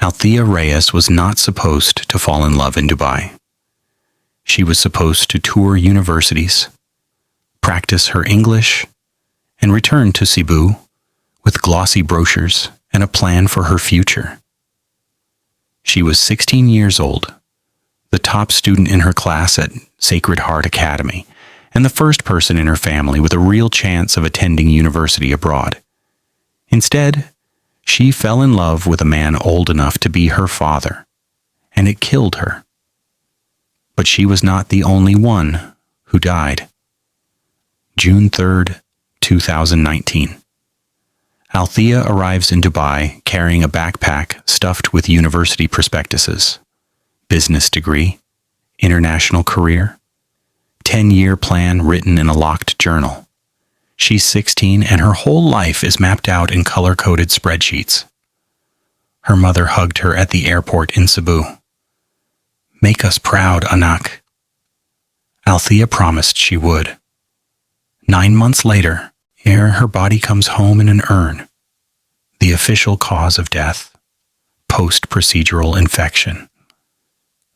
Althea Reyes was not supposed to fall in love in Dubai. She was supposed to tour universities, practice her English, and return to Cebu with glossy brochures and a plan for her future. She was 16 years old, the top student in her class at Sacred Heart Academy, and the first person in her family with a real chance of attending university abroad. Instead, she fell in love with a man old enough to be her father, and it killed her. But she was not the only one who died. June 3rd, 2019. Althea arrives in Dubai carrying a backpack stuffed with university prospectuses, business degree, international career, 10-year plan written in a locked journal. She's 16 and her whole life is mapped out in color-coded spreadsheets. Her mother hugged her at the airport in Cebu. "Make us proud, anak." Althea promised she would. 9 months later, her body comes home in an urn. The official cause of death: post-procedural infection.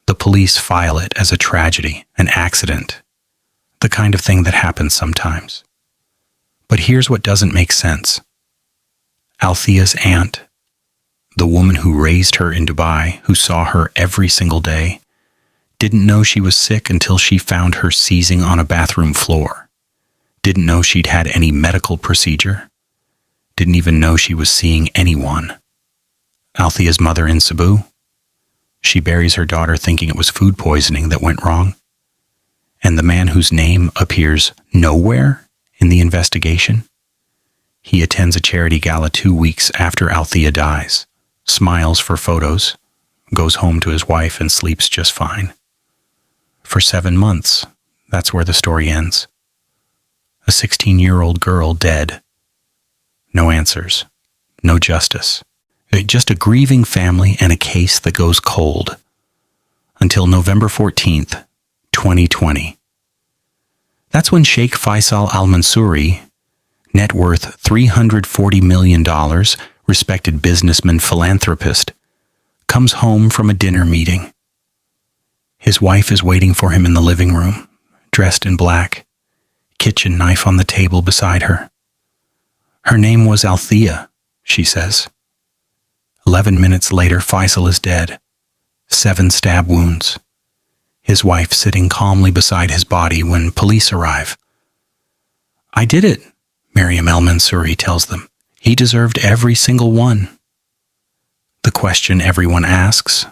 The police file it as a tragedy, an accident, the kind of thing that happens sometimes. But here's what doesn't make sense. Althea's aunt, the woman who raised her in Dubai, who saw her every single day, didn't know she was sick until she found her seizing on a bathroom floor. Didn't know she'd had any medical procedure. Didn't even know she was seeing anyone. Althea's mother in Cebu. She buries her daughter thinking it was food poisoning that went wrong. And the man whose name appears nowhere in the investigation? He attends a charity gala 2 weeks after Althea dies, smiles for photos, goes home to his wife and sleeps just fine. For 7 months, that's where the story ends. A 16-year-old girl dead. No answers. No justice. Just a grieving family and a case that goes cold. Until November 14th, 2020. That's when Sheikh Faisal Al Mansouri, net worth $340 million, respected businessman, philanthropist, comes home from a dinner meeting. His wife is waiting for him in the living room, dressed in black, kitchen knife on the table beside her. Her name was Althea, she says. 11 minutes later, Faisal is dead. 7 stab wounds. His wife sitting calmly beside his body when police arrive. "I did it," Miriam El Mansouri tells them. "He deserved every single one." The question everyone asks: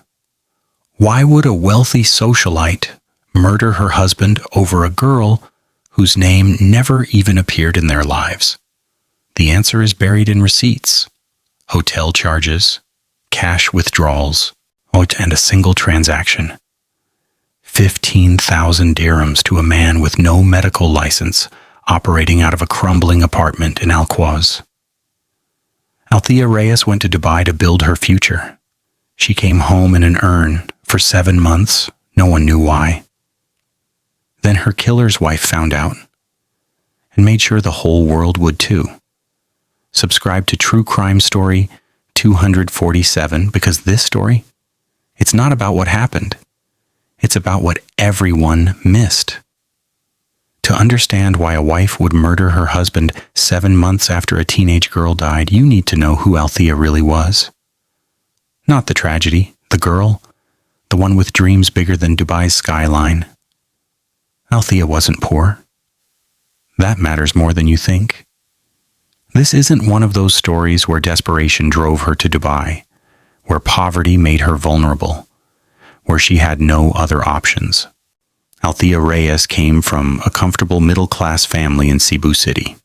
why would a wealthy socialite murder her husband over a girl whose name never even appeared in their lives? The answer is buried in receipts, hotel charges, cash withdrawals, and a single transaction. 15,000 dirhams to a man with no medical license, operating out of a crumbling apartment in Al Quoz. Althea Reyes went to Dubai to build her future. She came home in an urn for 7 months. No one knew why. Then her killer's wife found out and made sure the whole world would too. Subscribe to True Crime Story 247 because this story, it's not about what happened. It's about what everyone missed. To understand why a wife would murder her husband 7 months after a teenage girl died, you need to know who Althea really was. Not the tragedy, the girl, the one with dreams bigger than Dubai's skyline. Althea wasn't poor. That matters more than you think. This isn't one of those stories where desperation drove her to Dubai, where poverty made her vulnerable, where she had no other options. Althea Reyes came from a comfortable middle-class family in Cebu City.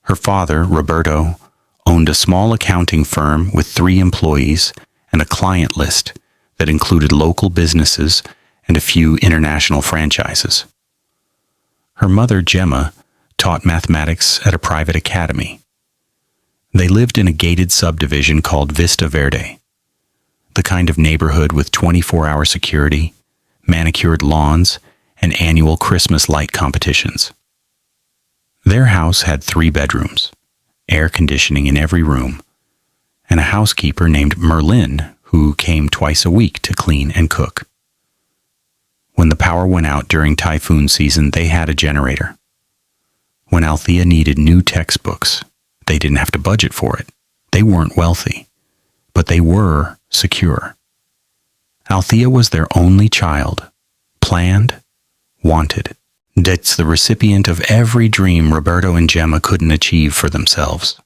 Her father, Roberto, owned a small accounting firm with 3 employees and a client list that included local businesses and a few international franchises. Her mother, Gemma, taught mathematics at a private academy. They lived in a gated subdivision called Vista Verde, the kind of neighborhood with 24-hour security, manicured lawns, and annual Christmas light competitions. Their house had 3 bedrooms, air conditioning in every room, and a housekeeper named Merlin who came twice a week to clean and cook. When the power went out during typhoon season, they had a generator. When Althea needed new textbooks, they didn't have to budget for it. They weren't wealthy, but they were secure. Althea was their only child, planned, wanted. That's the recipient of every dream Roberto and Gemma couldn't achieve for themselves.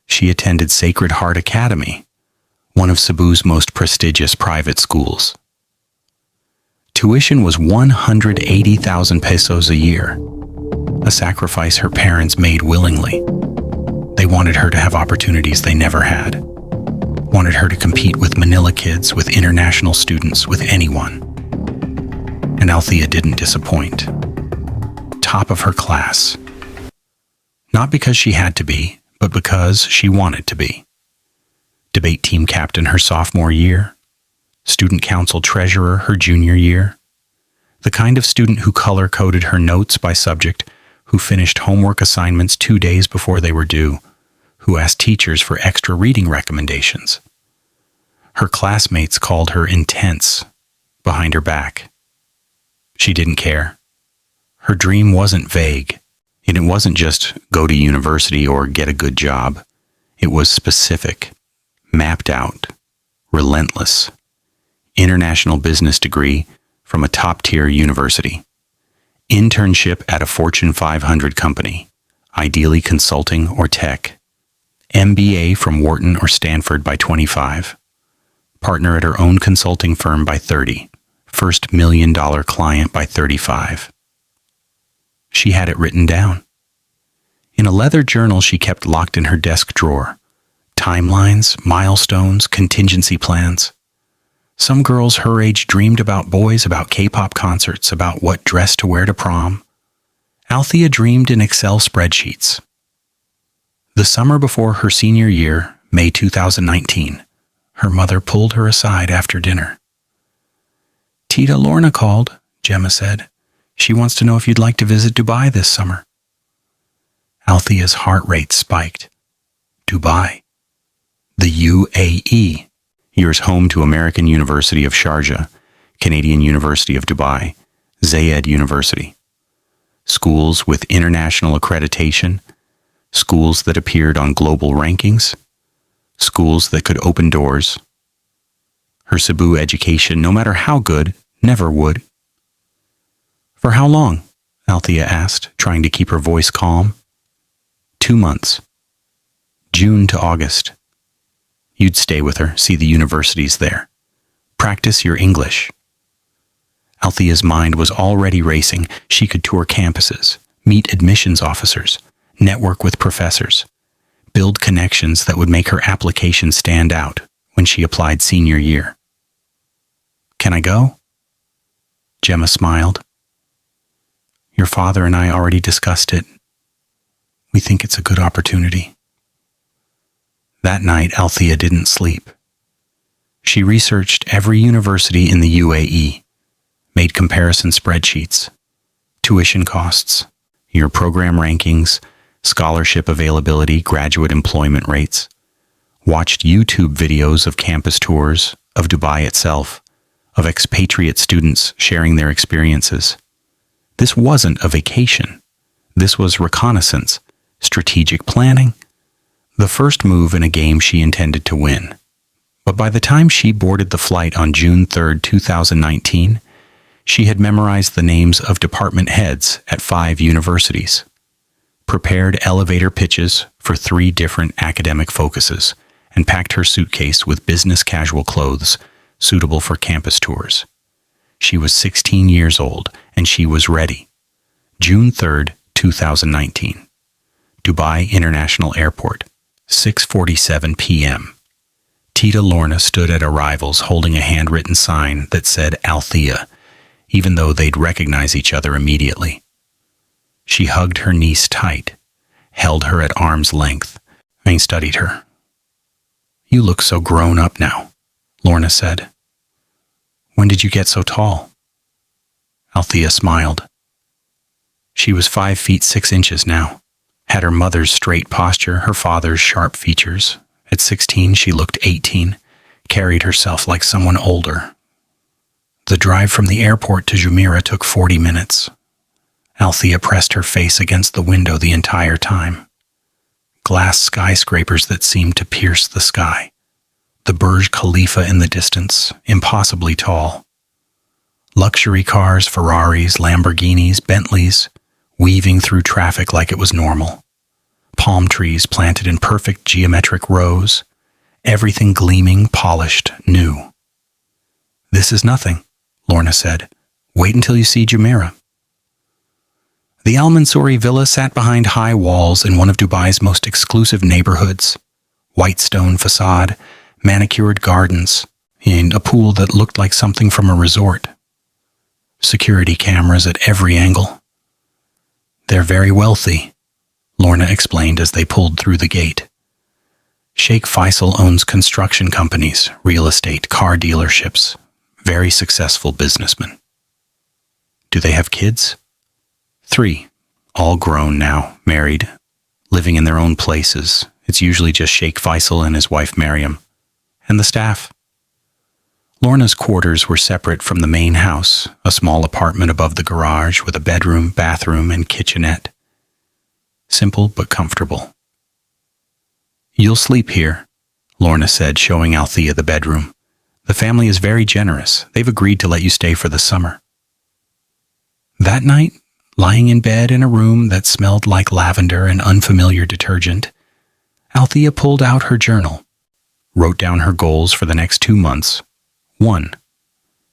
She attended Sacred Heart Academy, one of Cebu's most prestigious private schools. Tuition was 180,000 pesos a year, a sacrifice her parents made willingly. They wanted her to have opportunities they never had, wanted her to compete with Manila kids, with international students, with anyone. And Althea didn't disappoint. Top of her class. Not because she had to be, but because she wanted to be. Debate team captain her sophomore year, student council treasurer her junior year, the kind of student who color-coded her notes by subject, who finished homework assignments 2 days before they were due, who asked teachers for extra reading recommendations. Her classmates called her intense behind her back. She didn't care. Her dream wasn't vague, and it wasn't just go to university or get a good job. It was specific, mapped out, relentless. International business degree from a top-tier university. Internship at a Fortune 500 company, ideally consulting or tech. MBA from Wharton or Stanford by 25. Partner at her own consulting firm by 30. First $1 million client by 35. She had it written down. In a leather journal she kept locked in her desk drawer. Timelines, milestones, contingency plans. Some girls her age dreamed about boys, about K-pop concerts, about what dress to wear to prom. Althea dreamed in Excel spreadsheets. The summer before her senior year, May 2019, her mother pulled her aside after dinner. "Tita Lorna called," Gemma said. "She wants to know if you'd like to visit Dubai this summer." Althea's heart rate spiked. Dubai. The UAE. Yours home to American University of Sharjah, Canadian University of Dubai, Zayed University. Schools with international accreditation, schools that appeared on global rankings, schools that could open doors. Her Cebu education, no matter how good, never would. "For how long?" Althea asked, trying to keep her voice calm. 2 months. June to August. You'd stay with her, see the universities there. Practice your English. Althea's mind was already racing. She could tour campuses, meet admissions officers, network with professors, build connections that would make her application stand out when she applied senior year. "Can I go?" Gemma smiled. "Your father and I already discussed it. We think it's a good opportunity." That night, Althea didn't sleep. She researched every university in the UAE, made comparison spreadsheets, tuition costs, your program rankings, scholarship availability, graduate employment rates, watched YouTube videos of campus tours, of Dubai itself, of expatriate students sharing their experiences. This wasn't a vacation. This was reconnaissance, strategic planning, the first move in a game she intended to win. But by the time she boarded the flight on June 3, 2019, she had memorized the names of department heads at 5 universities, prepared elevator pitches for 3 different academic focuses, and packed her suitcase with business casual clothes suitable for campus tours. She was 16 years old, and she was ready. June 3, 2019. Dubai International Airport. 6:47 p.m. Tita Lorna stood at arrivals holding a handwritten sign that said Althea, even though they'd recognize each other immediately. She hugged her niece tight, held her at arm's length, and studied her. "You look so grown up now," Lorna said. "When did you get so tall?" Althea smiled. She was 5 feet 6 inches now. Had her mother's straight posture, her father's sharp features, At 16, she looked 18, carried herself like someone older. The drive from the airport to Jumeirah took 40 minutes. Althea pressed her face against the window the entire time. Glass skyscrapers that seemed to pierce the sky. The Burj Khalifa in the distance, impossibly tall. Luxury cars, Ferraris, Lamborghinis, Bentleys, weaving through traffic like it was normal. Palm trees planted in perfect geometric rows, everything gleaming, polished, new. "This is nothing," Lorna said. "Wait until you see Jumeirah." The Al Mansouri villa sat behind high walls in one of Dubai's most exclusive neighborhoods. White stone facade, manicured gardens, and a pool that looked like something from a resort. Security cameras at every angle. "They're very wealthy," Lorna explained as they pulled through the gate. "Sheikh Faisal owns construction companies, real estate, car dealerships. Very successful businessman." "Do they have kids?" 3, all grown now, married, living in their own places. It's usually just Sheikh Faisal and his wife Mariam, and the staff. Lorna's quarters were separate from the main house, a small apartment above the garage with a bedroom, bathroom, and kitchenette. Simple but comfortable. "You'll sleep here," Lorna said, showing Althea the bedroom. "The family is very generous. They've agreed to let you stay for the summer." That night, lying in bed in a room that smelled like lavender and unfamiliar detergent, Althea pulled out her journal, wrote down her goals for the next 2 months. 1.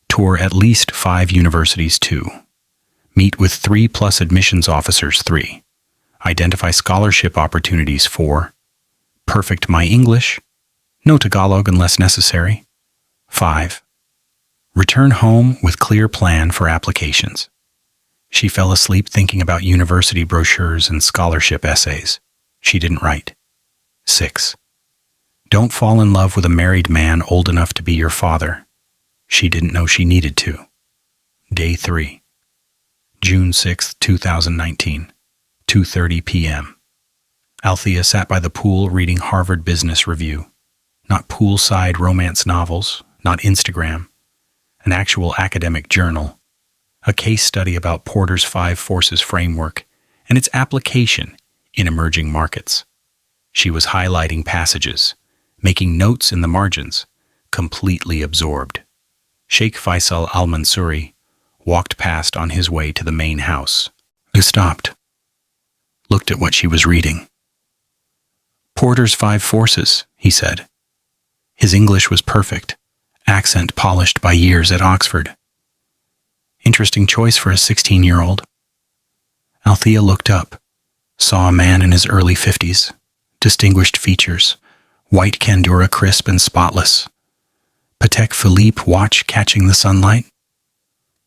Tour at least 5 universities. 2. Meet with 3+ admissions officers. 3. Identify scholarship opportunities. 4. Perfect my English. No Tagalog unless necessary. 5. Return home with clear plan for applications. She fell asleep thinking about university brochures and scholarship essays. She didn't write. 6. Don't fall in love with a married man old enough to be your father. She didn't know she needed to. Day 3. June 6, 2019. 2:30 p.m. Althea sat by the pool reading Harvard Business Review. Not poolside romance novels, not Instagram. An actual academic journal. A case study about Porter's 5 Forces framework and its application in emerging markets. She was highlighting passages, making notes in the margins, completely absorbed. Sheikh Faisal Al Mansouri walked past on his way to the main house. He stopped, looked at what she was reading. "Porter's 5 Forces," he said. His English was perfect, accent polished by years at Oxford. Interesting choice for a 16-year-old. Althea looked up, saw a man in his early 50s, distinguished features, white Candura crisp and spotless, Patek Philippe watch catching the sunlight,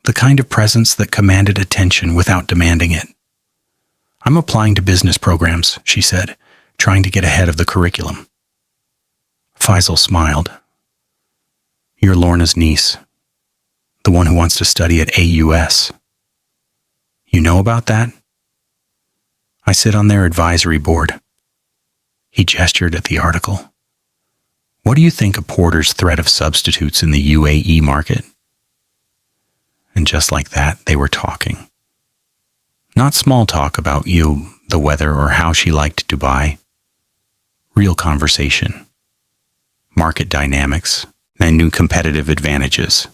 the kind of presence that commanded attention without demanding it. "I'm applying to business programs," she said, trying to get ahead of the curriculum. Faisal smiled. "You're Lorna's niece. The one who wants to study at AUS. You know about that? I sit on their advisory board." He gestured at the article. "What do you think of Porter's threat of substitutes in the UAE market?" And just like that, they were talking. Not small talk about the weather, or how she liked Dubai. Real conversation. Market dynamics and new competitive advantages.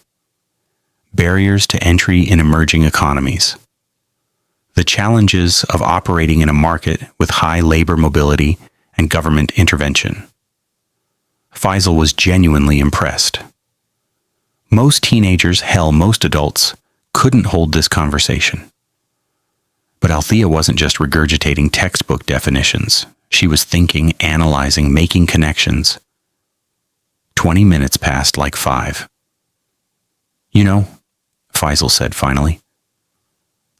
Barriers to entry in emerging economies. The challenges of operating in a market with high labor mobility and government intervention. Faisal was genuinely impressed. Most teenagers, most adults, couldn't hold this conversation. But Althea wasn't just regurgitating textbook definitions. She was thinking, analyzing, making connections. 20 minutes passed like 5. "You know," Faisal said finally,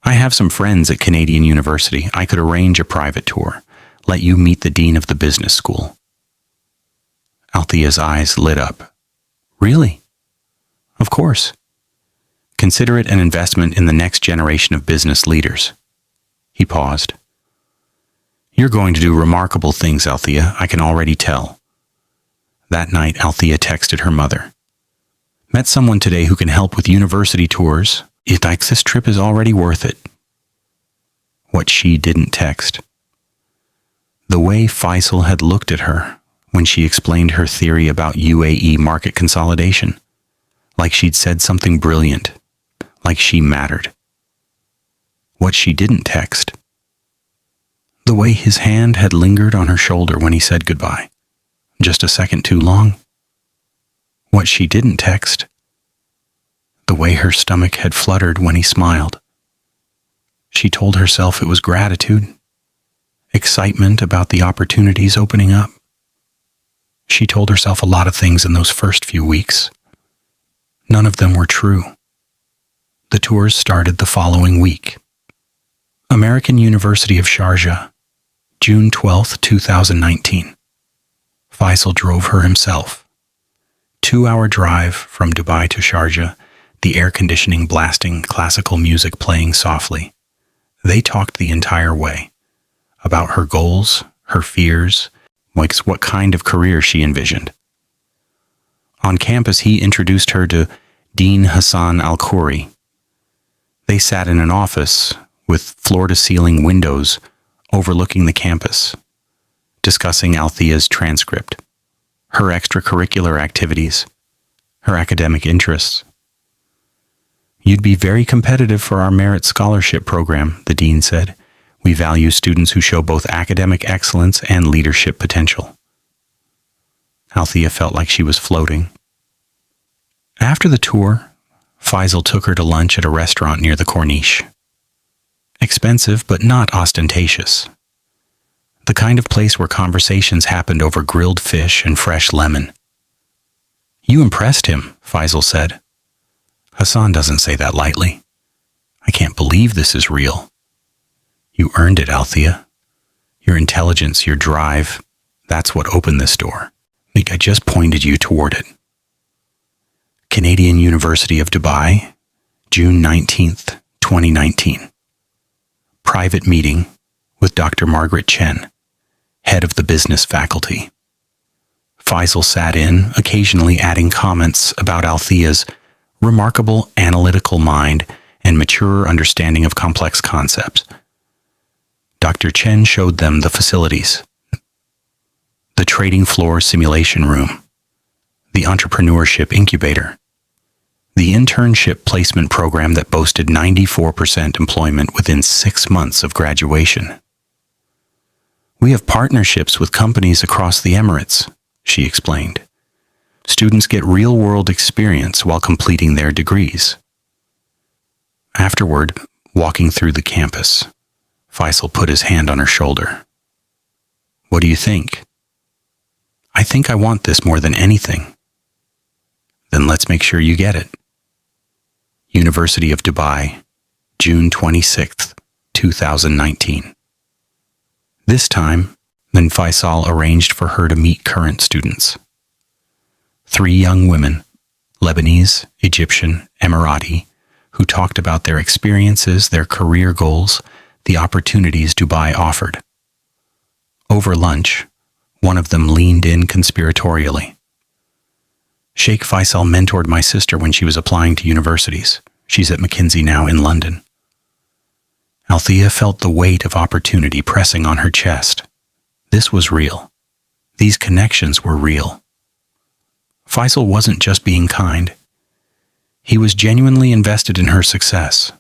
"I have some friends at Canadian University. I could arrange a private tour, let you meet the dean of the business school." Althea's eyes lit up. "Really?" "Of course. Consider it an investment in the next generation of business leaders." He paused. "You're going to do remarkable things, Althea, I can already tell. That night, Althea texted her mother. Met someone today who can help with university tours. It thinks this trip is already worth it. What she didn't text. The way Faisal had looked at her when she explained her theory about UAE market consolidation. Like she'd said something brilliant. Like she mattered. What she didn't text. The way his hand had lingered on her shoulder when he said goodbye. Just a second too long. What she didn't text. The way her stomach had fluttered when he smiled. She told herself it was gratitude, excitement about the opportunities opening up. She told herself a lot of things in those first few weeks. None of them were true. The tours started the following week. American University of Sharjah, June 12, 2019. Faisal drove her himself. 2-hour drive from Dubai to Sharjah, the air conditioning blasting, classical music playing softly. They talked the entire way. About her goals, her fears, like what kind of career she envisioned. On campus, he introduced her to Dean Hassan Al-Khoury. They sat in an office with floor-to-ceiling windows overlooking the campus, discussing Althea's transcript, her extracurricular activities, her academic interests. You'd be very competitive for our merit scholarship program, the dean said. We value students who show both academic excellence and leadership potential. Althea felt like she was floating. After the tour, Faisal took her to lunch at a restaurant near the Corniche. Expensive, but not ostentatious. The kind of place where conversations happened over grilled fish and fresh lemon. You impressed him, Faisal said. Hassan doesn't say that lightly. I can't believe this is real. You earned it, Althea. Your intelligence, your drive, that's what opened this door. I think I just pointed you toward it. Canadian University of Dubai, June 19th, 2019. Private meeting with Dr. Margaret Chen, head of the business faculty. Faisal sat in, occasionally adding comments about Althea's remarkable analytical mind and mature understanding of complex concepts. Dr. Chen showed them the facilities. The trading floor simulation room, the entrepreneurship incubator, the internship placement program that boasted 94% employment within 6 months of graduation. We have partnerships with companies across the Emirates, she explained. Students get real-world experience while completing their degrees. Afterward, walking through the campus, Faisal put his hand on her shoulder. What do you think? I think I want this more than anything. Then let's make sure you get it. University of Dubai, June 26th, 2019. This time, then Faisal arranged for her to meet current students. 3 young women, Lebanese, Egyptian, Emirati, who talked about their experiences, their career goals, the opportunities Dubai offered. Over lunch, one of them leaned in conspiratorially. Sheikh Faisal mentored my sister when she was applying to universities. She's at McKinsey now in London. Althea felt the weight of opportunity pressing on her chest. This was real. These connections were real. Faisal wasn't just being kind. He was genuinely invested in her success.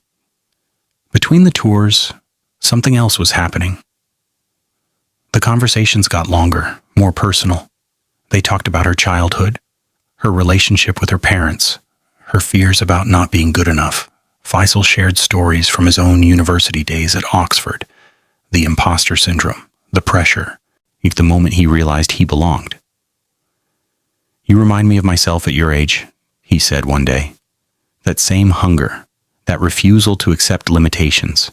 Between the tours, something else was happening. The conversations got longer, more personal. They talked about her childhood, her relationship with her parents, her fears about not being good enough. Faisal shared stories from his own university days at Oxford, the imposter syndrome, the pressure, the moment he realized he belonged. You remind me of myself at your age, he said one day. That same hunger, that refusal to accept limitations.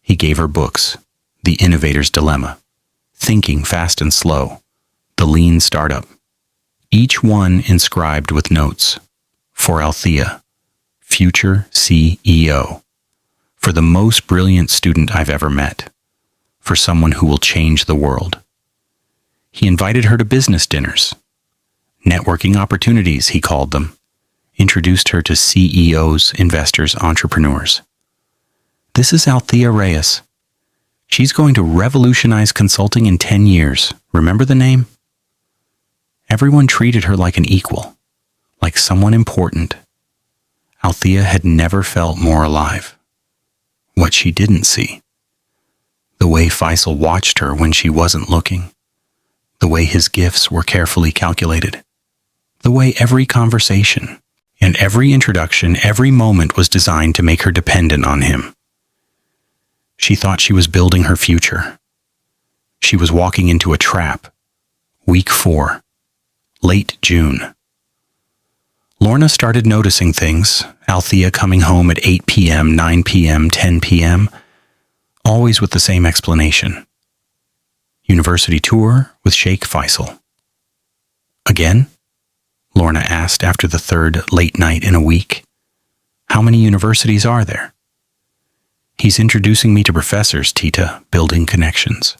He gave her books, The Innovator's Dilemma, Thinking Fast and Slow, The Lean Startup, each one inscribed with notes. For Althea, future CEO. For the most brilliant student I've ever met. For someone who will change the world. He invited her to business dinners. Networking opportunities, he called them. Introduced her to CEOs, investors, entrepreneurs. This is Althea Reyes. She's going to revolutionize consulting in 10 years. Remember the name? Everyone treated her like an equal, like someone important. Althea had never felt more alive. What she didn't see. The way Faisal watched her when she wasn't looking. The way his gifts were carefully calculated. The way every conversation and every introduction, every moment was designed to make her dependent on him. She thought she was building her future. She was walking into a trap. Week 4. Late June. Lorna started noticing things. Althea coming home at 8 p.m., 9 p.m., 10 p.m., always with the same explanation. University tour with Sheikh Faisal. Again? Lorna asked after the third late night in a week. How many universities are there? He's introducing me to professors, Tita, building connections.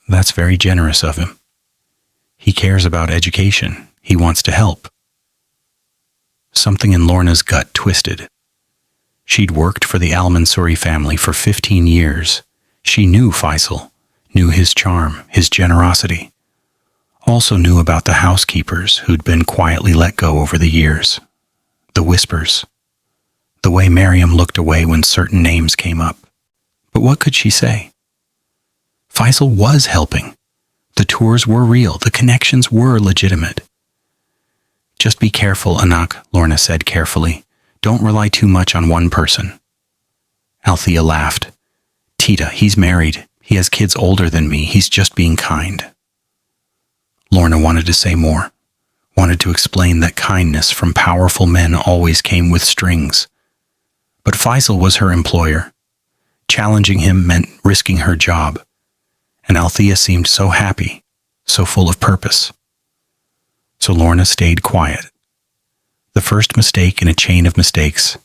That's very generous of him. He cares about education. He wants to help. Something in Lorna's gut twisted. She'd worked for the Al-Mansouri family for 15 years. She knew Faisal, knew his charm, his generosity. Also knew about the housekeepers who'd been quietly let go over the years. The whispers. The way Miriam looked away when certain names came up. But what could she say? Faisal was helping. The tours were real. The connections were legitimate. Just be careful, Anak, Lorna said carefully. Don't rely too much on one person. Althea laughed. Tita, he's married. He has kids older than me. He's just being kind. Lorna wanted to say more, wanted to explain that kindness from powerful men always came with strings. But Faisal was her employer. Challenging him meant risking her job. And Althea seemed so happy, so full of purpose. So Lorna stayed quiet. The first mistake in a chain of mistakes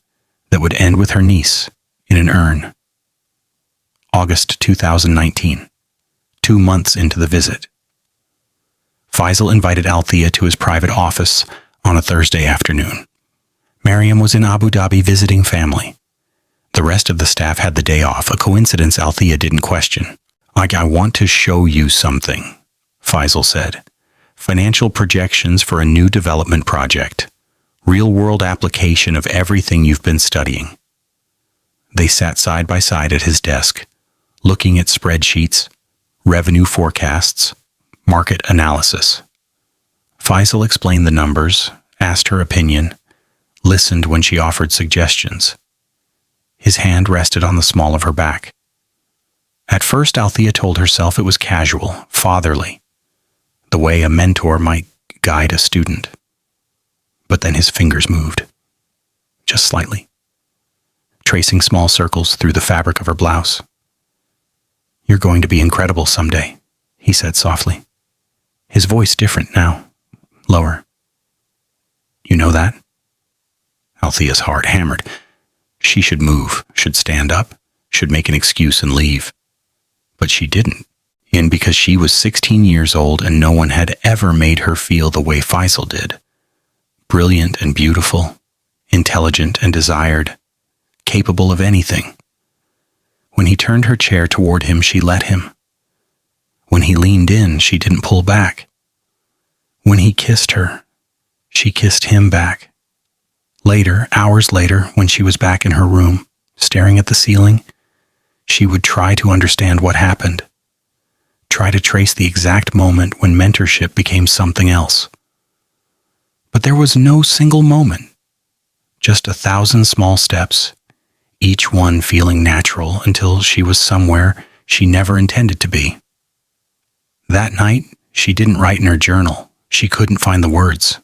that would end with her niece in an urn. August 2019, 2 months into the visit. Faisal invited Althea to his private office on a Thursday afternoon. Miriam was in Abu Dhabi visiting family. The rest of the staff had the day off, a coincidence Althea didn't question. I want to show you something, Faisal said. Financial projections for a new development project. Real-world application of everything you've been studying. They sat side by side at his desk, looking at spreadsheets, revenue forecasts, market analysis. Faisal explained the numbers, asked her opinion, listened when she offered suggestions. His hand rested on the small of her back. At first, Althea told herself it was casual, fatherly, the way a mentor might guide a student. But then his fingers moved, just slightly, tracing small circles through the fabric of her blouse. You're going to be incredible someday, he said softly. His voice different now, lower. You know that? Althea's heart hammered. She should move, should stand up, should make an excuse and leave. But she didn't. And because she was 16 years old and no one had ever made her feel the way Faisal did. Brilliant and beautiful, intelligent and desired, capable of anything. When he turned her chair toward him, she let him. When he leaned in, she didn't pull back. When he kissed her, she kissed him back. Later, hours later, when she was back in her room, staring at the ceiling, she would try to understand what happened. Try to trace the exact moment when mentorship became something else. But there was no single moment. Just 1,000 small steps, each one feeling natural until she was somewhere she never intended to be. That night, she didn't write in her journal. She couldn't find the words.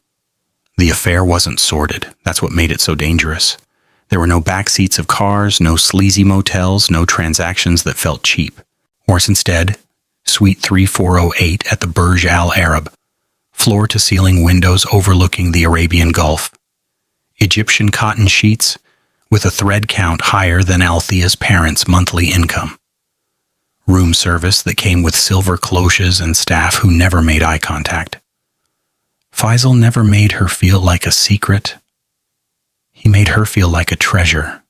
The affair wasn't sordid. That's what made it so dangerous. There were no backseats of cars, no sleazy motels, no transactions that felt cheap. Or instead, Suite 3408 at the Burj Al Arab, floor-to-ceiling windows overlooking the Arabian Gulf. Egyptian cotton sheets with a thread count higher than Althea's parents' monthly income. Room service that came with silver cloches and staff who never made eye contact. Faisal never made her feel like a secret. He made her feel like a treasure.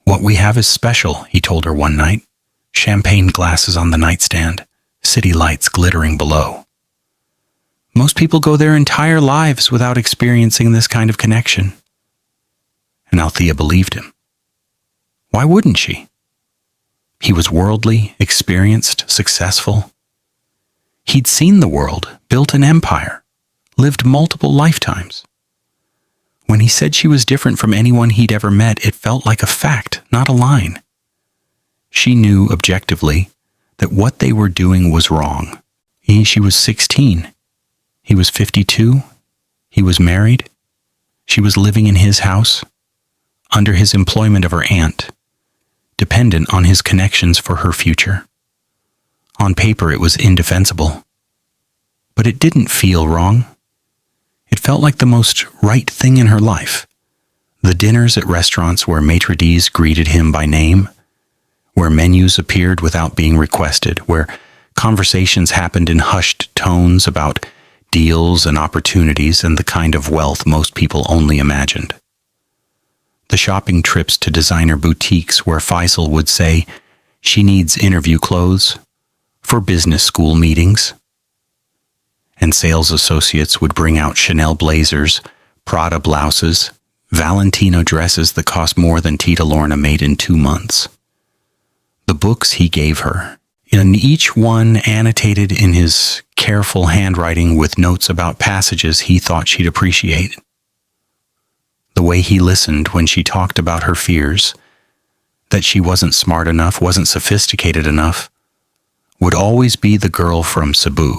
What we have is special, he told her one night. Champagne glasses on the nightstand, city lights glittering below. Most people go their entire lives without experiencing this kind of connection. And Althea believed him. Why wouldn't she? He was worldly, experienced, successful. He'd seen the world, built an empire, lived multiple lifetimes. When he said she was different from anyone he'd ever met, it felt like a fact, not a line. She knew objectively that what they were doing was wrong. She was 16. He was 52. He was married. She was living in his house, under his employment of her aunt, dependent on his connections for her future. On paper, it was indefensible. But it didn't feel wrong. It felt like the most right thing in her life. The dinners at restaurants where maitre d's greeted him by name, where menus appeared without being requested, where conversations happened in hushed tones about deals and opportunities and the kind of wealth most people only imagined. The shopping trips to designer boutiques where Faisal would say she needs interview clothes for business school meetings. And sales associates would bring out Chanel blazers, Prada blouses, Valentino dresses that cost more than Tita Lorna made in 2 months. The books he gave her, and each one annotated in his careful handwriting with notes about passages he thought she'd appreciate. The way he listened when she talked about her fears, that she wasn't smart enough, wasn't sophisticated enough, would always be the girl from Cebu,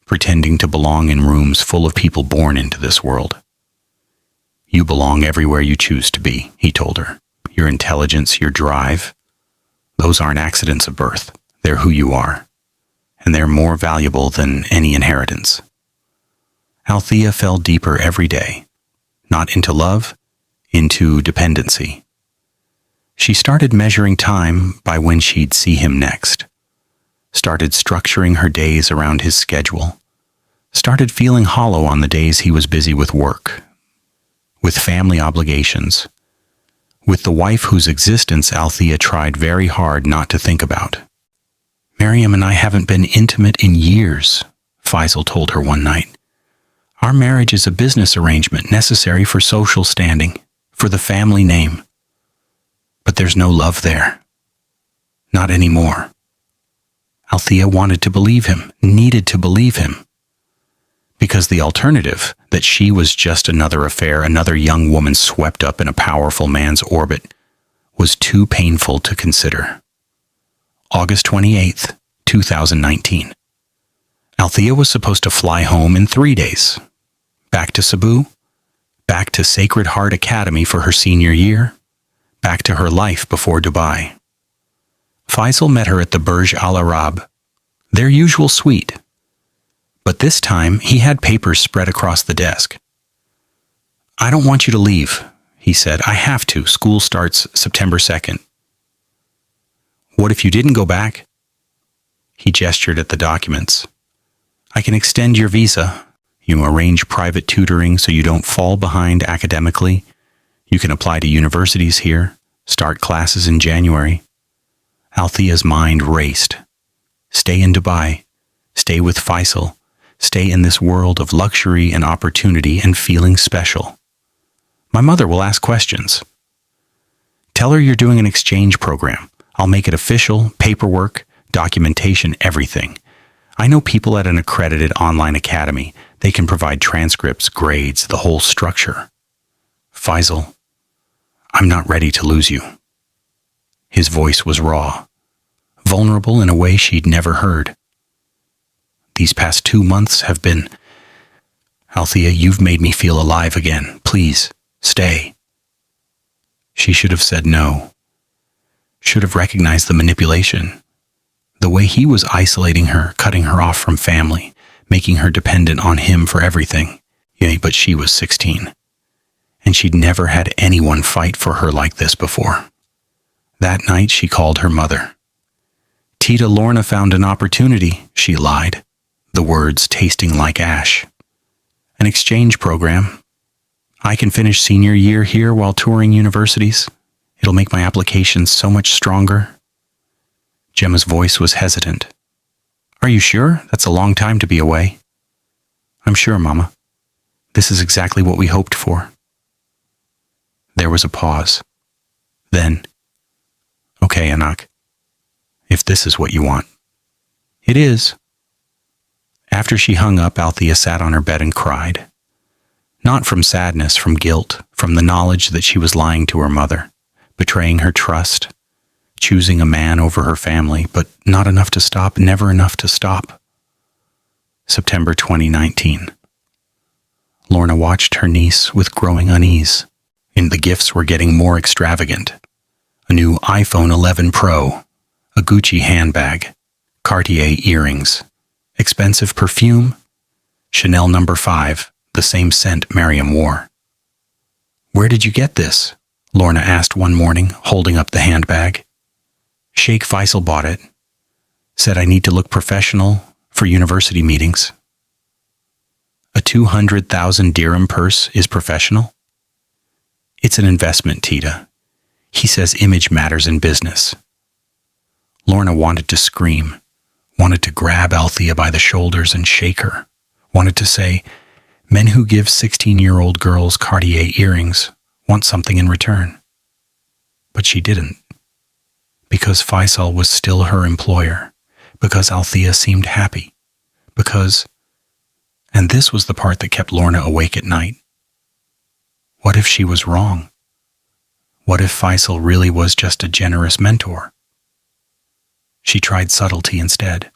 pretending to belong in rooms full of people born into this world. You belong everywhere you choose to be, he told her. Your intelligence, your drive, those aren't accidents of birth. They're who you are, and they're more valuable than any inheritance. Althea fell deeper every day, not into love, into dependency. She started measuring time by when she'd see him next, started structuring her days around his schedule, started feeling hollow on the days he was busy with work, with family obligations, with the wife whose existence Althea tried very hard not to think about. Miriam and I haven't been intimate in years, Faisal told her one night. Our marriage is a business arrangement necessary for social standing, for the family name. But there's no love there. Not anymore. Althea wanted to believe him, needed to believe him. Because the alternative, that she was just another affair, another young woman swept up in a powerful man's orbit, was too painful to consider. August 28th, 2019. Althea was supposed to fly home in 3 days. Back to Cebu, back to Sacred Heart Academy for her senior year, back to her life before Dubai. Faisal met her at the Burj Al Arab, their usual suite. But this time, he had papers spread across the desk. I don't want you to leave, he said. I have to. School starts September 2nd. What if you didn't go back? He gestured at the documents. I can extend your visa. You arrange private tutoring so you don't fall behind academically. You can apply to universities here, start classes in January. Althea's mind raced. Stay in Dubai. Stay with Faisal. Stay in this world of luxury and opportunity and feeling special. My mother will ask questions. Tell her you're doing an exchange program. I'll make it official, paperwork, documentation, everything. I know people at an accredited online academy. They can provide transcripts, grades, the whole structure. Faisal, I'm not ready to lose you. His voice was raw, vulnerable in a way she'd never heard. These past 2 months have been... Althea, you've made me feel alive again. Please, stay. She should have said no. Should have recognized the manipulation. The way he was isolating her, cutting her off from family, making her dependent on him for everything. Yeah, but she was 16. And she'd never had anyone fight for her like this before. That night she called her mother. Tita Lorna found an opportunity, she lied, the words tasting like ash. An exchange program. I can finish senior year here while touring universities. It'll make my applications so much stronger. Gemma's voice was hesitant. Are you sure? That's a long time to be away. I'm sure, Mama. This is exactly what we hoped for. There was a pause. Then, okay, Anak, if this is what you want. It is. After she hung up, Althea sat on her bed and cried. Not from sadness, from guilt, from the knowledge that she was lying to her mother, betraying her trust, choosing a man over her family, but not enough to stop, never enough to stop. September 2019. Lorna watched her niece with growing unease, and the gifts were getting more extravagant. A new iPhone 11 Pro, a Gucci handbag, Cartier earrings, expensive perfume, Chanel No. 5, the same scent Miriam wore. Where did you get this? Lorna asked one morning, holding up the handbag. Sheikh Faisal bought it. Said I need to look professional for university meetings. A 200,000 dirham purse is professional? It's an investment, Tita. He says image matters in business. Lorna wanted to scream, wanted to grab Althea by the shoulders and shake her, wanted to say, men who give 16-year-old girls Cartier earrings want something in return. But she didn't. Because Faisal was still her employer, because Althea seemed happy, because, and this was the part that kept Lorna awake at night, what if she was wrong? What if Faisal really was just a generous mentor? She tried subtlety instead.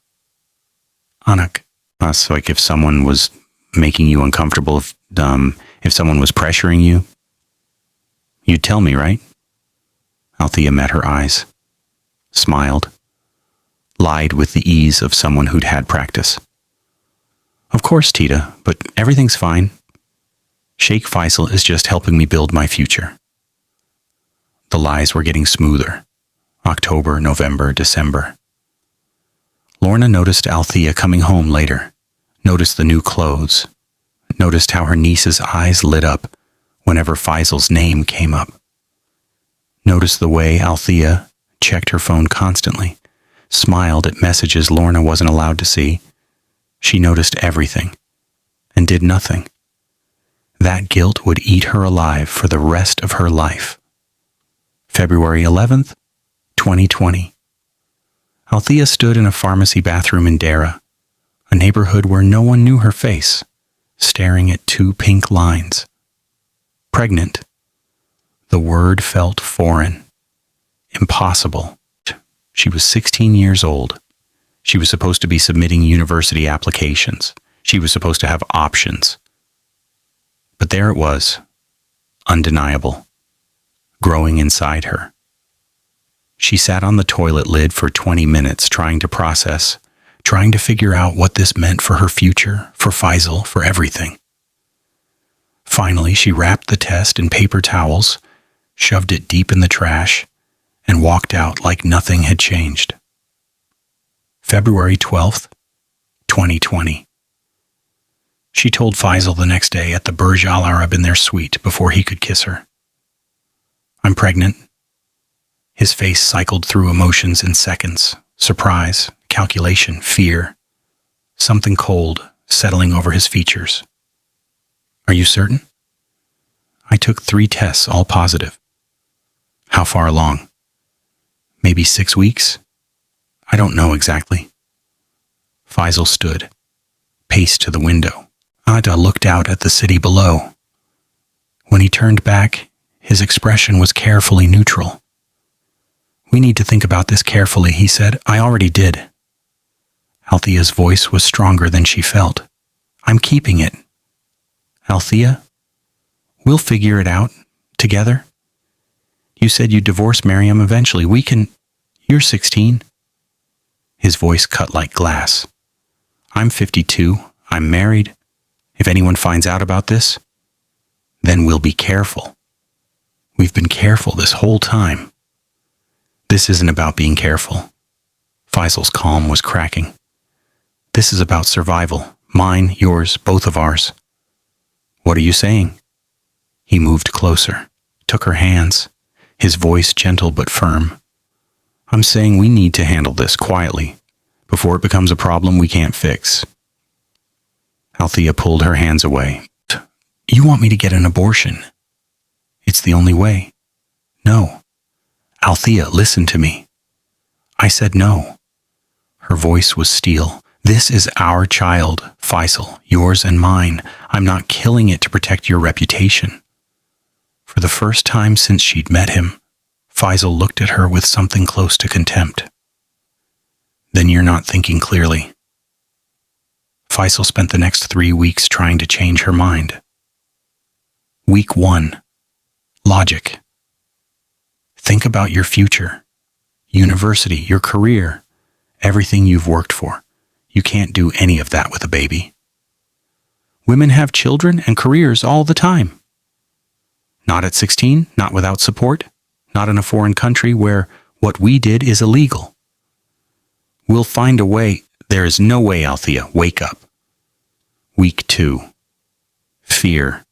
Anak, so like if someone was making you uncomfortable, if someone was pressuring you, you'd tell me, right? Althea met her eyes, smiled, lied with the ease of someone who'd had practice. Of course, Tita, but everything's fine. Sheikh Faisal is just helping me build my future. The lies were getting smoother. October, November, December. Lorna noticed Althea coming home later, noticed the new clothes, noticed how her niece's eyes lit up whenever Faisal's name came up. Noticed the way Althea checked her phone constantly, smiled at messages Lorna wasn't allowed to see. She noticed everything and did nothing. That guilt would eat her alive for the rest of her life. February 11th, 2020. Althea stood in a pharmacy bathroom in Dara, a neighborhood where no one knew her face, staring at two pink lines. Pregnant. The word felt foreign. Impossible. She was 16 years old. She was supposed to be submitting university applications. She was supposed to have options. But there it was, undeniable, growing inside her. She sat on the toilet lid for 20 minutes trying to process, trying to figure out what this meant for her future, for Faisal, for everything. Finally, she wrapped the test in paper towels, shoved it deep in the trash, and walked out like nothing had changed. February 12th, 2020. She told Faisal the next day at the Burj Al Arab in their suite before he could kiss her. I'm pregnant. His face cycled through emotions in seconds. Surprise, calculation, fear. Something cold settling over his features. Are you certain? I took 3 tests, all positive. How far along? Maybe 6 weeks? I don't know exactly. Faisal stood, paced to the window. Ada looked out at the city below. When he turned back, his expression was carefully neutral. We need to think about this carefully, he said. I already did. Althea's voice was stronger than she felt. I'm keeping it. Althea, we'll figure it out, together. You said you'd divorce Miriam eventually. We can... You're 16. His voice cut like glass. I'm 52. I'm married. If anyone finds out about this, then we'll be careful. We've been careful this whole time. This isn't about being careful. Faisal's calm was cracking. This is about survival. Mine, yours, both of ours. What are you saying? He moved closer, took her hands, his voice gentle but firm. I'm saying we need to handle this quietly, before it becomes a problem we can't fix. Althea pulled her hands away. You want me to get an abortion? It's the only way. No. Althea, listen to me. I said no. Her voice was steel. This is our child, Faisal, yours and mine. I'm not killing it to protect your reputation. For the first time since she'd met him, Faisal looked at her with something close to contempt. Then you're not thinking clearly. Faisal spent the next 3 weeks trying to change her mind. Week 1. Logic. Think about your future, university, your career, everything you've worked for. You can't do any of that with a baby. Women have children and careers all the time. Not at 16, not without support, not in a foreign country where what we did is illegal. We'll find a way. There is no way, Althea. Wake up. Week 2. Fear.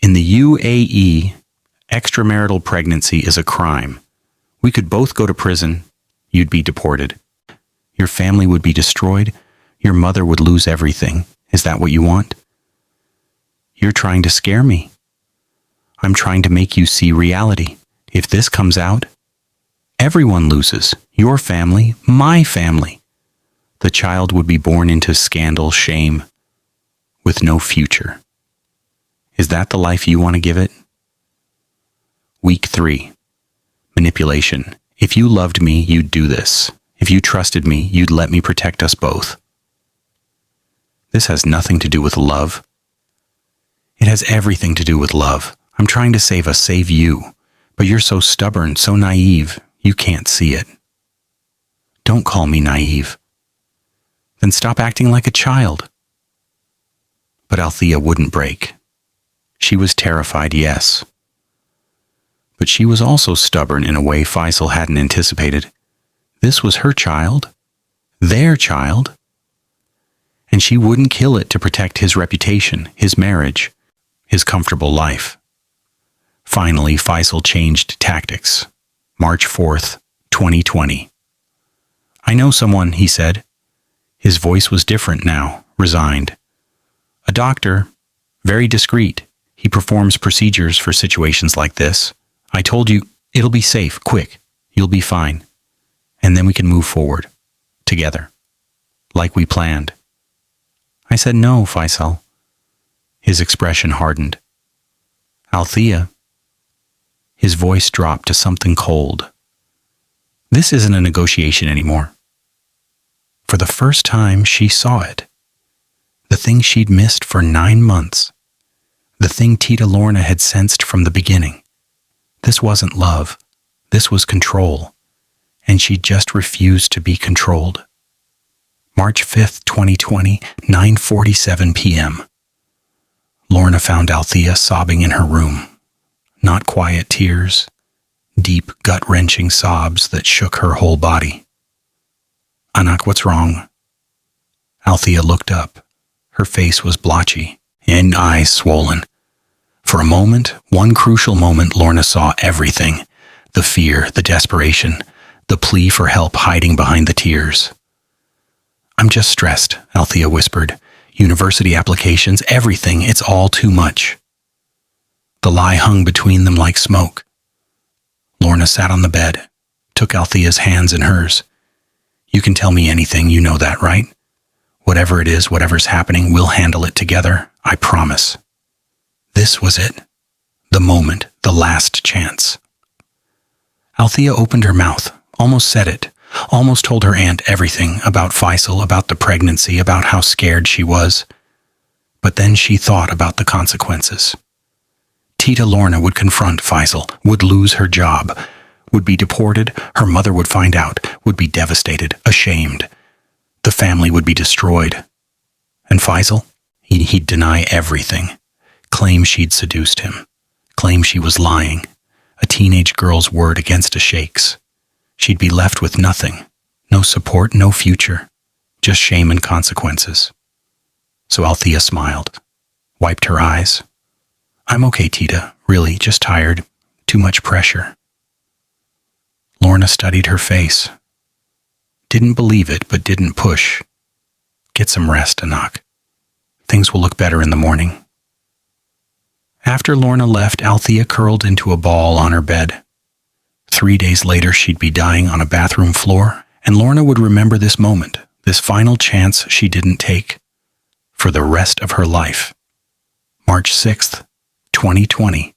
In the UAE, extramarital pregnancy is a crime. We could both go to prison. You'd be deported. Your family would be destroyed. Your mother would lose everything. Is that what you want? You're trying to scare me. I'm trying to make you see reality. If this comes out, everyone loses. Your family, my family. The child would be born into scandal, shame, with no future. Is that the life you want to give it? Week 3. Manipulation. If you loved me, you'd do this. If you trusted me, you'd let me protect us both. This has nothing to do with love. It has everything to do with love. I'm trying to save us, save you. But you're so stubborn, so naive, you can't see it. Don't call me naive. Then stop acting like a child. But Althea wouldn't break. She was terrified, yes. But she was also stubborn in a way Faisal hadn't anticipated. This was her child, their child. And she wouldn't kill it to protect his reputation, his marriage, his comfortable life. Finally, Faisal changed tactics. March 4th, 2020. I know someone, he said. His voice was different now, resigned. A doctor, very discreet. He performs procedures for situations like this. I told you, it'll be safe, quick. You'll be fine. And then we can move forward. Together. Like we planned. I said no, Faisal. His expression hardened. Althea. His voice dropped to something cold. This isn't a negotiation anymore. For the first time, she saw it. The thing she'd missed for 9 months. The thing Tita Lorna had sensed from the beginning. This wasn't love. This was control. And she just refused to be controlled. March 5th, 2020, 9:47 p.m. Lorna found Althea sobbing in her room. Not quiet tears, deep, gut-wrenching sobs that shook her whole body. Anak, what's wrong? Althea looked up. Her face was blotchy, and eyes swollen. For a moment, one crucial moment, Lorna saw everything. The fear, the desperation, the plea for help hiding behind the tears. I'm just stressed, Althea whispered. University applications, everything, it's all too much. The lie hung between them like smoke. Lorna sat on the bed, took Althea's hands in hers. You can tell me anything, you know that, right? Whatever it is, whatever's happening, we'll handle it together, I promise. This was it. The moment, the last chance. Althea opened her mouth, almost said it, almost told her aunt everything about Faisal, about the pregnancy, about how scared she was. But then she thought about the consequences. Tita Lorna would confront Faisal, would lose her job, would be deported, her mother would find out, would be devastated, ashamed. The family would be destroyed. And Faisal? He'd deny everything. Claim she'd seduced him. Claim she was lying. A teenage girl's word against a sheikh's. She'd be left with nothing. No support, no future. Just shame and consequences. So Althea smiled. wiped her eyes. I'm okay, Tita. Really, just tired. Too much pressure. Lorna studied her face. Didn't believe it, but didn't push. Get some rest, Anak. Things will look better in the morning. After Lorna left, Althea curled into a ball on her bed. 3 days later, she'd be dying on a bathroom floor, and Lorna would remember this moment, this final chance she didn't take, for the rest of her life. March 6th, 2020,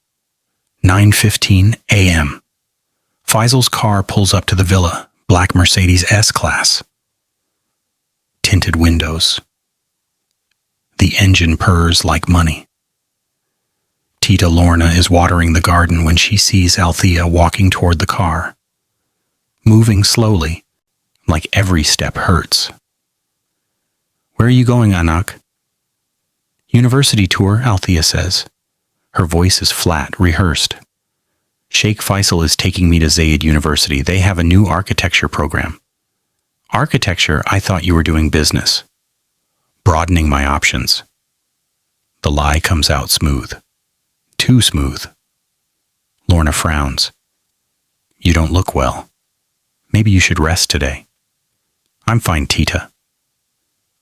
9:15 a.m. Faisal's car pulls up to the villa, black Mercedes S-Class. Tinted windows. The engine purrs like money. Tita Lorna is watering the garden when she sees Althea walking toward the car, moving slowly, like every step hurts. Where are you going, Anak? University tour, Althea says. Her voice is flat, rehearsed. Sheikh Faisal is taking me to Zayed University. They have a new architecture program. Architecture? I thought you were doing business. Broadening my options. The lie comes out smooth. Too smooth. Lorna frowns. You don't look well. Maybe you should rest today. I'm fine, Tita.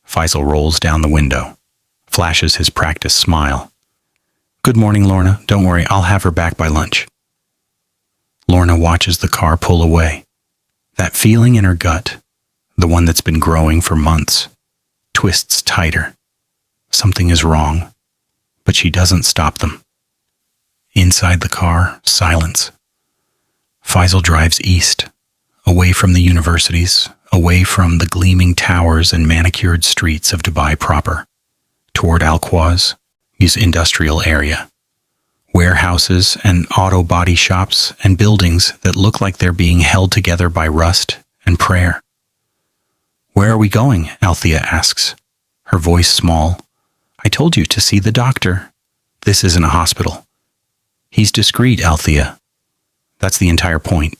Faisal rolls down the window, flashes his practice smile. Good morning, Lorna. Don't worry, I'll have her back by lunch. Lorna watches the car pull away. That feeling in her gut, the one that's been growing for months, twists tighter. Something is wrong, but she doesn't stop them. Inside the car, silence. Faisal drives east, away from the universities, away from the gleaming towers and manicured streets of Dubai proper, toward Al-Quaz, his industrial area. Warehouses and auto body shops and buildings that look like they're being held together by rust and prayer. Where are we going? Althea asks, her voice small. I told you to see the doctor. This isn't a hospital. He's discreet, Althea. That's the entire point.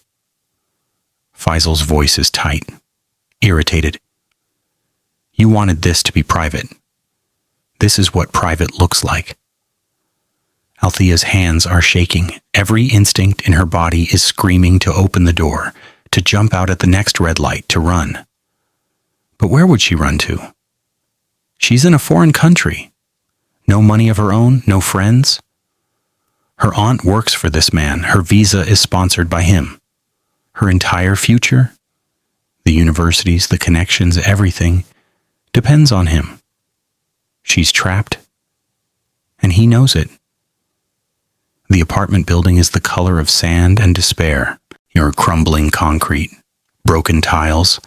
Faisal's voice is tight, irritated. You wanted this to be private. This is what private looks like. Althea's hands are shaking. Every instinct in her body is screaming to open the door, to jump out at the next red light, to run. But where would she run to? She's in a foreign country. No money of her own, no friends. Her aunt works for this man. Her visa is sponsored by him. Her entire future, the universities, the connections, everything, depends on him. She's trapped, and he knows it. The apartment building is the color of sand and despair. Your crumbling concrete, broken tiles,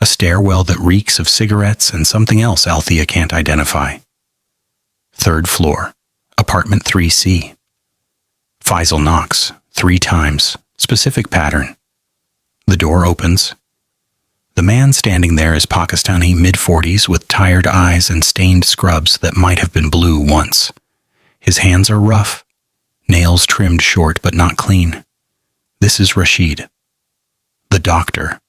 a stairwell that reeks of cigarettes and something else Althea can't identify. 3rd floor, apartment 3C. Faisal knocks 3 times, specific pattern. The door opens. The man standing there is Pakistani, mid-40s, with tired eyes and stained scrubs that might have been blue once. His hands are rough, nails trimmed short but not clean. This is Rashid, the doctor.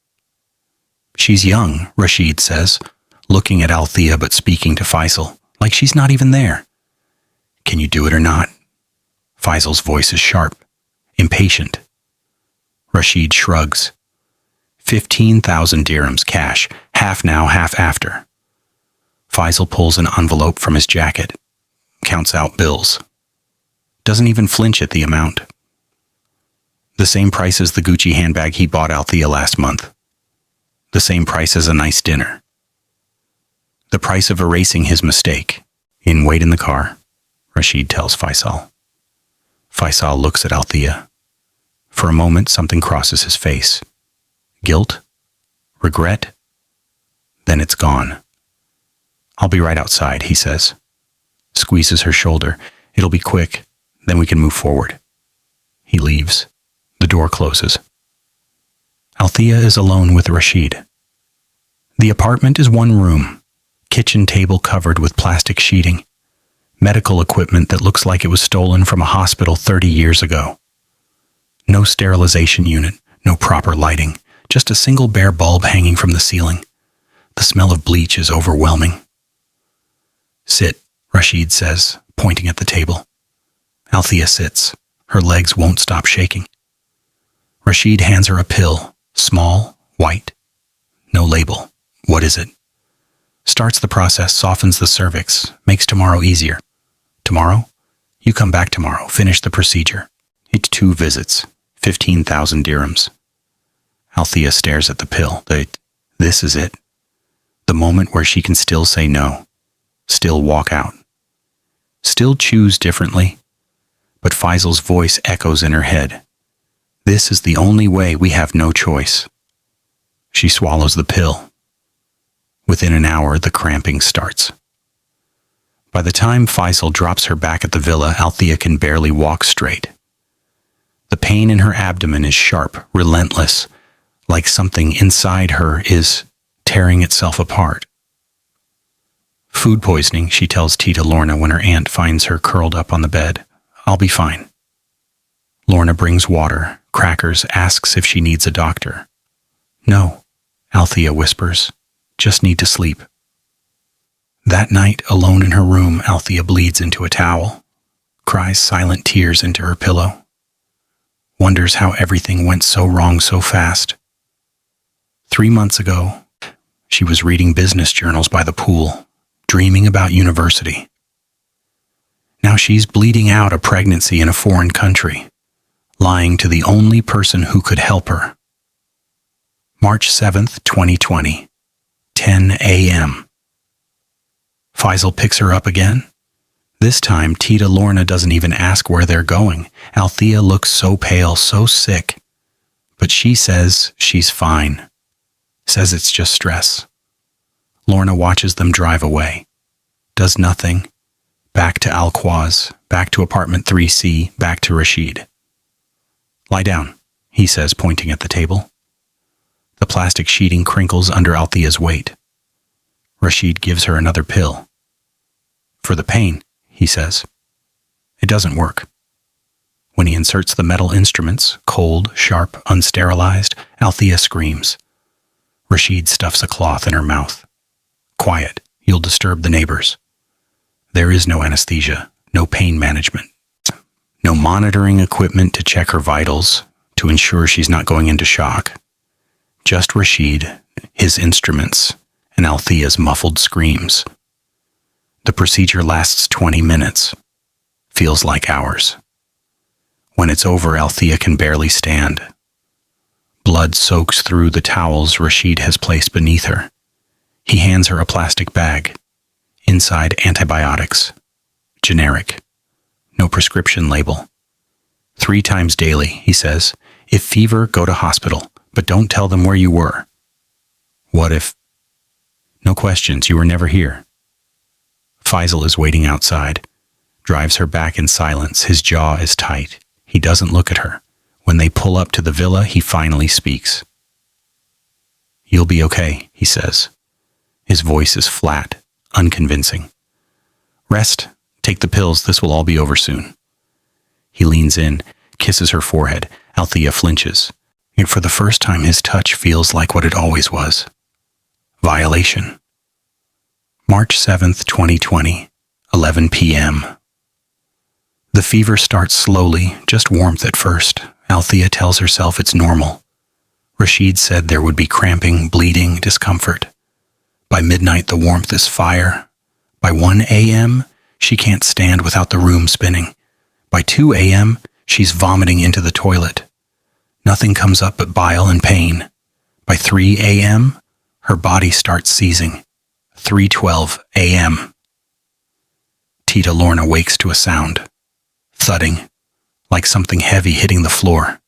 She's young, Rashid says, looking at Althea but speaking to Faisal, like she's not even there. Can you do it or not? Faisal's voice is sharp, impatient. Rashid shrugs. 15,000 dirhams cash, half now, half after. Faisal pulls an envelope from his jacket, counts out bills. Doesn't even flinch at the amount. The same price as the Gucci handbag he bought Althea last month. The same price as a nice dinner. The price of erasing his mistake. Wait in the car, Rashid tells Faisal. Faisal looks at Althea. For a moment, something crosses his face. Guilt? Regret? Then it's gone. I'll be right outside, he says. Squeezes her shoulder. It'll be quick, then we can move forward. He leaves. The door closes. Althea is alone with Rashid. The apartment is one room. Kitchen table covered with plastic sheeting. Medical equipment that looks like it was stolen from a hospital 30 years ago. No sterilization unit, no proper lighting, just a single bare bulb hanging from the ceiling. The smell of bleach is overwhelming. Sit, Rashid says, pointing at the table. Althea sits. Her legs won't stop shaking. Rashid hands her a pill, small, white. No label. What is it? Starts the process, softens the cervix, makes tomorrow easier. Tomorrow? You come back tomorrow, finish the procedure. It's 2 visits, 15,000 dirhams. Althea stares at the pill. This is it. The moment where she can still say no, still walk out, still choose differently. But Faisal's voice echoes in her head. This is the only way, we have no choice. She swallows the pill. Within an hour, the cramping starts. By the time Faisal drops her back at the villa, Althea can barely walk straight. The pain in her abdomen is sharp, relentless, like something inside her is tearing itself apart. Food poisoning, she tells Tita Lorna when her aunt finds her curled up on the bed. I'll be fine. Lorna brings water, crackers, asks if she needs a doctor. No, Althea whispers. Just need to sleep. That night, alone in her room, Althea bleeds into a towel, cries silent tears into her pillow, wonders how everything went so wrong so fast. 3 months ago, she was reading business journals by the pool, dreaming about university. Now she's bleeding out a pregnancy in a foreign country, lying to the only person who could help her. March 7th, 2020, 10 a.m. Faisal picks her up again. This time, Tita Lorna doesn't even ask where they're going. Althea looks so pale, so sick. But she says she's fine. Says it's just stress. Lorna watches them drive away. Does nothing. Back to Al-Quaz, back to apartment 3C, back to Rashid. Lie down, he says, pointing at the table. The plastic sheeting crinkles under Althea's weight. Rashid gives her another pill. For the pain, he says. It doesn't work. When he inserts the metal instruments, cold, sharp, unsterilized, Althea screams. Rashid stuffs a cloth in her mouth. Quiet, you'll disturb the neighbors. There is no anesthesia, no pain management, no monitoring equipment to check her vitals, to ensure she's not going into shock. Just Rashid, his instruments, and Althea's muffled screams. The procedure lasts 20 minutes. Feels like hours. When it's over, Althea can barely stand. Blood soaks through the towels Rashid has placed beneath her. He hands her a plastic bag. Inside, antibiotics. Generic. No prescription label. 3 times daily, he says. If fever, go to hospital, but don't tell them where you were. What if? No questions, you were never here. Faisal is waiting outside. Drives her back in silence. His jaw is tight. He doesn't look at her. When they pull up to the villa, he finally speaks. You'll be okay, he says. His voice is flat, unconvincing. Rest, take the pills, this will all be over soon. He leans in, kisses her forehead. Althea flinches. And for the first time, his touch feels like what it always was. Violation. March 7th, 2020, 11 p.m. The fever starts slowly, just warmth at first. Althea tells herself it's normal. Rashid said there would be cramping, bleeding, discomfort. By midnight, the warmth is fire. By 1 a.m., she can't stand without the room spinning. By 2 a.m., she's vomiting into the toilet. Nothing comes up but bile and pain. By 3 a.m., her body starts seizing. 3:12 a.m. Tita Lorna wakes to a sound. Thudding, like something heavy hitting the floor.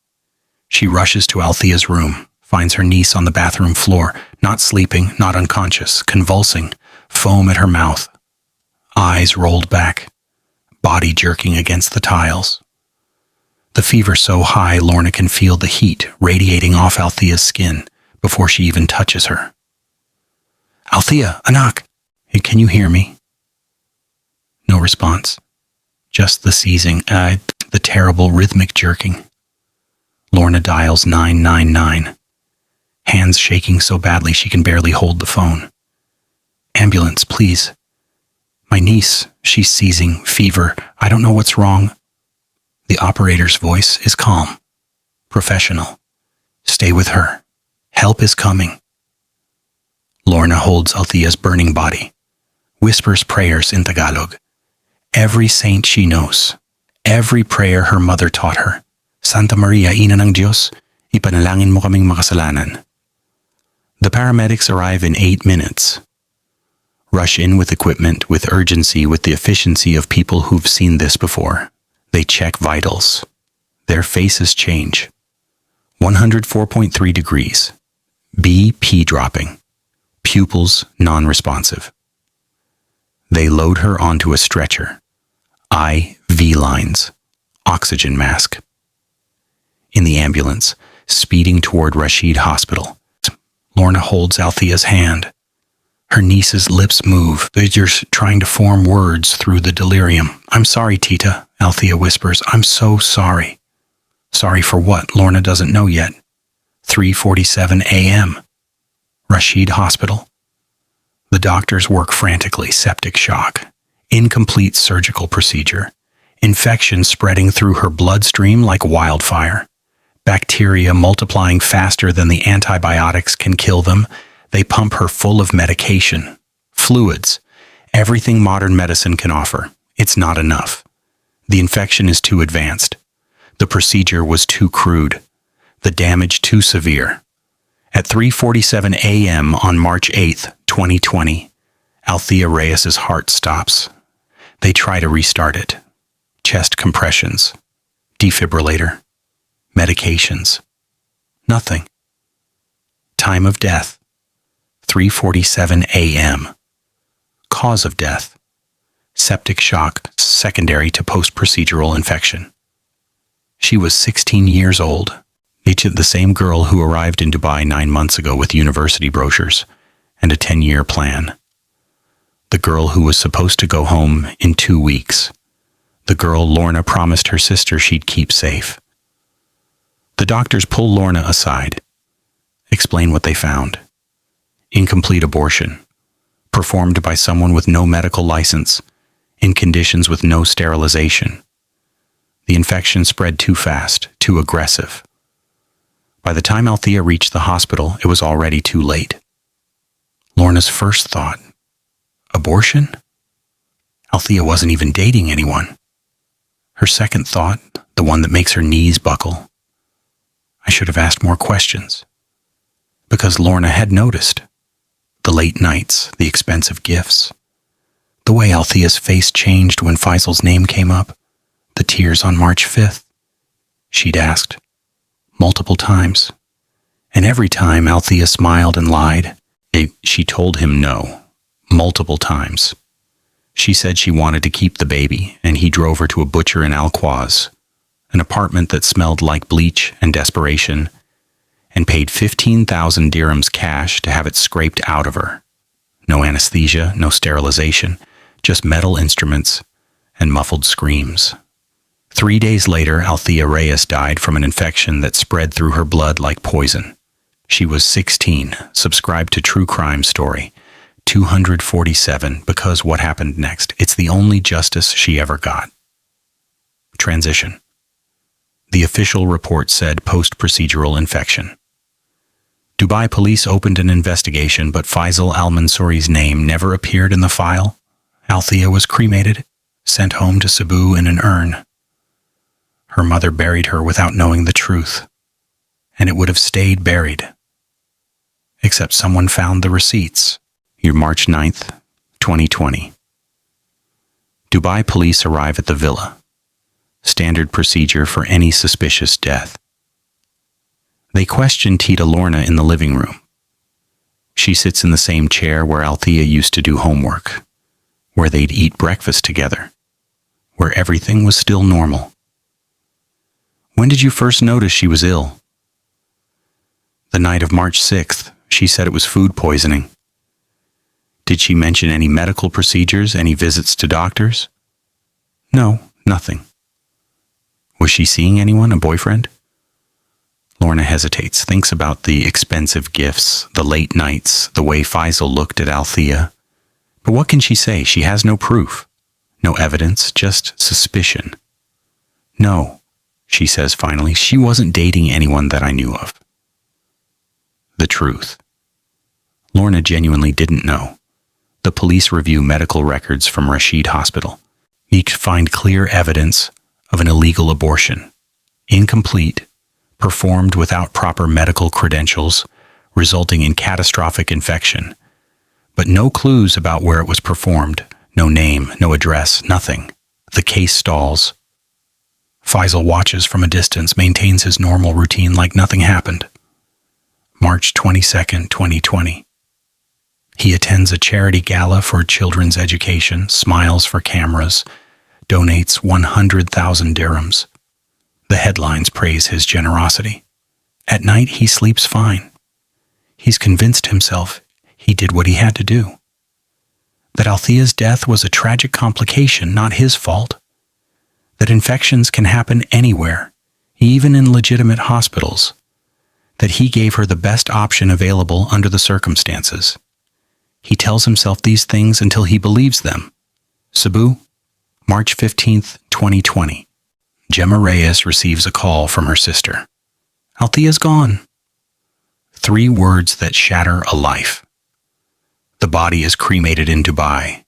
She rushes to Althea's room, finds her niece on the bathroom floor, not sleeping, not unconscious, convulsing, foam at her mouth. Eyes rolled back, body jerking against the tiles. The fever so high Lorna can feel the heat radiating off Althea's skin before she even touches her. Althea, Anak, hey, can you hear me? No response. Just the seizing, the terrible rhythmic jerking. Lorna dials 999. Hands shaking so badly she can barely hold the phone. Ambulance, please. My niece, She's seizing, fever. I don't know what's wrong. The operator's voice is calm, professional. Stay with her. Help is coming. Lorna holds Althea's burning body, whispers prayers in Tagalog. Every saint she knows, every prayer her mother taught her. Santa Maria, Ina ng Diyos, ipanalangin mo kaming makasalanan. The paramedics arrive in 8 minutes. Rush in with equipment, with urgency, with the efficiency of people who've seen this before. They check vitals. Their faces change. 104.3 degrees. BP dropping. Pupils non-responsive. They load her onto a stretcher. IV lines. Oxygen mask. In the ambulance, speeding toward Rashid Hospital, Lorna holds Althea's hand. Her niece's lips move. They're just trying to form words through the delirium. I'm sorry, Tita, Althea whispers. I'm so sorry. Sorry for what? Lorna doesn't know yet. 3:47 a.m. Rashid Hospital. The doctors work frantically. Septic shock. Incomplete surgical procedure. Infection spreading through her bloodstream like wildfire. Bacteria multiplying faster than the antibiotics can kill them. They pump her full of medication, fluids, everything modern medicine can offer. It's not enough. The infection is too advanced. The procedure was too crude. The damage too severe. At 3:47 a.m. on March 8, 2020, Althea Reyes's heart stops. They try to restart it. Chest compressions, defibrillator, medications. Nothing. Time of death. 3:47 a.m. Cause of death. Septic shock secondary to post-procedural infection. She was 16 years old, the same girl who arrived in Dubai 9 months ago with university brochures and a 10-year plan. The girl who was supposed to go home in 2 weeks. The girl Lorna promised her sister she'd keep safe. The doctors pull Lorna aside, explain what they found. Incomplete abortion, performed by someone with no medical license, in conditions with no sterilization. The infection spread too fast, too aggressive. By the time Althea reached the hospital, it was already too late. Lorna's first thought, abortion? Althea wasn't even dating anyone. Her second thought, the one that makes her knees buckle, I should have asked more questions. Because Lorna had noticed. The late nights, the expensive gifts, the way Althea's face changed when Faisal's name came up, the tears on March 5th. She'd asked, multiple times, and every time Althea smiled and lied. She told him no, multiple times. She said she wanted to keep the baby, and he drove her to a butcher in Al-Quoz, an apartment that smelled like bleach and desperation, and paid 15,000 dirhams cash to have it scraped out of her. No anesthesia, no sterilization, just metal instruments and muffled screams. 3 days later, Althea Reyes died from an infection that spread through her blood like poison. She was 16, subscribed to True Crime Story, 247, because what happened next? It's the only justice she ever got. Transition. The official report said post-procedural infection. Dubai police opened an investigation, but Faisal al-Mansouri's name never appeared in the file. Althea was cremated, sent home to Cebu in an urn. Her mother buried her without knowing the truth, and it would have stayed buried. Except someone found the receipts. March 9th, 2020. Dubai police arrive at the villa. Standard procedure for any suspicious death. They question Tita Lorna in the living room. She sits in the same chair where Althea used to do homework, where they'd eat breakfast together, where everything was still normal. When did you first notice she was ill? The night of March 6th, she said it was food poisoning. Did she mention any medical procedures, any visits to doctors? No, nothing. Was she seeing anyone, a boyfriend? Lorna hesitates, thinks about the expensive gifts, the late nights, the way Faisal looked at Althea. But what can she say? She has no proof. No evidence, just suspicion. No, she says finally, she wasn't dating anyone that I knew of. The truth. Lorna genuinely didn't know. The police review medical records from Rashid Hospital. Each find clear evidence of an illegal abortion. Incomplete, performed without proper medical credentials, resulting in catastrophic infection. But no clues about where it was performed, no name, no address, nothing. The case stalls. Faisal watches from a distance, maintains his normal routine like nothing happened. March 22nd, 2020. He attends a charity gala for children's education, smiles for cameras, donates 100,000 dirhams. The headlines praise his generosity. At night, he sleeps fine. He's convinced himself he did what he had to do. That Althea's death was a tragic complication, not his fault. That infections can happen anywhere, even in legitimate hospitals. That he gave her the best option available under the circumstances. He tells himself these things until he believes them. Cebu, March 15th, 2020. Gemma Reyes receives a call from her sister. Althea's gone. 3 words that shatter a life. The body is cremated in Dubai.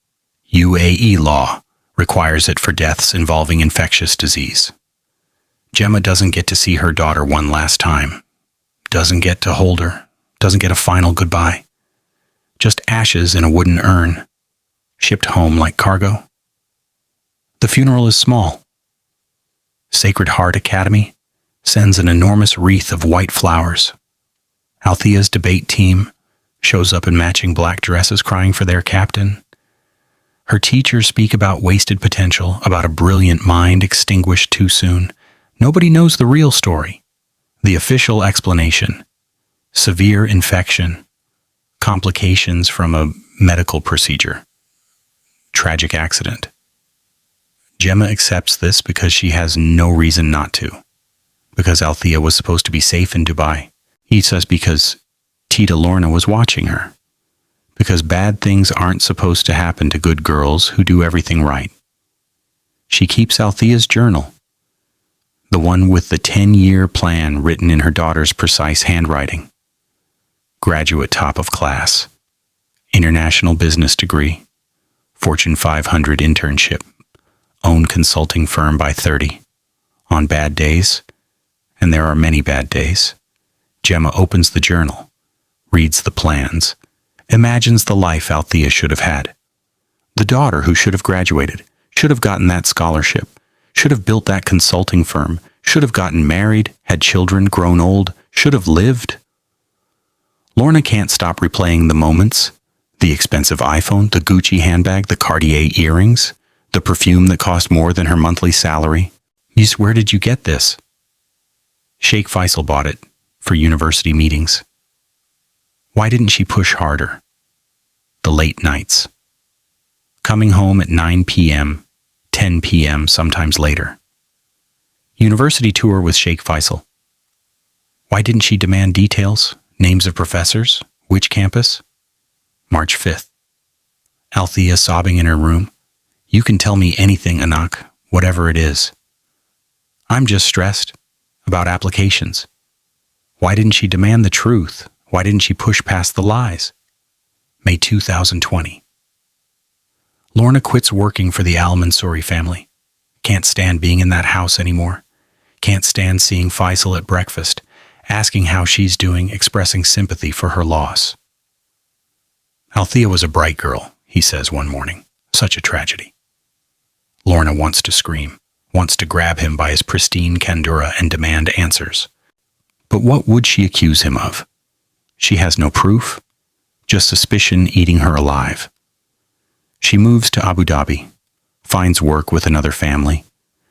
UAE law requires it for deaths involving infectious disease. Gemma doesn't get to see her daughter one last time. Doesn't get to hold her. Doesn't get a final goodbye. Just ashes in a wooden urn, shipped home like cargo. The funeral is small. Sacred Heart Academy sends an enormous wreath of white flowers. Althea's debate team shows up in matching black dresses crying for their captain. Her teachers speak about wasted potential, about a brilliant mind extinguished too soon. Nobody knows the real story. The official explanation: severe infection, complications from a medical procedure, tragic accident. Gemma accepts this because she has no reason not to. Because Althea was supposed to be safe in Dubai. He says because Tita Lorna was watching her. Because bad things aren't supposed to happen to good girls who do everything right. She keeps Althea's journal, the one with the 10-year plan written in her daughter's precise handwriting. Graduate top of class, international business degree, Fortune 500 internship, own consulting firm by 30. On bad days, and there are many bad days, Gemma opens the journal, reads the plans, imagines the life Althea should have had. The daughter who should have graduated, should have gotten that scholarship, should have built that consulting firm, should have gotten married, had children, grown old, should have lived. Lorna can't stop replaying the moments, the expensive iPhone, the Gucci handbag, the Cartier earrings, the perfume that cost more than her monthly salary. Where did you get this? Sheikh Faisal bought it for university meetings. Why didn't she push harder? The late nights. Coming home at 9 p.m., 10 p.m., sometimes later. University tour with Sheikh Faisal. Why didn't she demand details? Names of professors? Which campus? March 5th. Althea sobbing in her room. You can tell me anything, Anak, whatever it is. I'm just stressed about applications. Why didn't she demand the truth? Why didn't she push past the lies? May 2020. Lorna quits working for the Al-Mansouri family. Can't stand being in that house anymore. Can't stand seeing Faisal at breakfast, asking how she's doing, expressing sympathy for her loss. Althea was a bright girl, he says one morning. Such a tragedy. Lorna wants to scream, wants to grab him by his pristine kandura and demand answers. But what would she accuse him of? She has no proof, just suspicion eating her alive. She moves to Abu Dhabi, finds work with another family,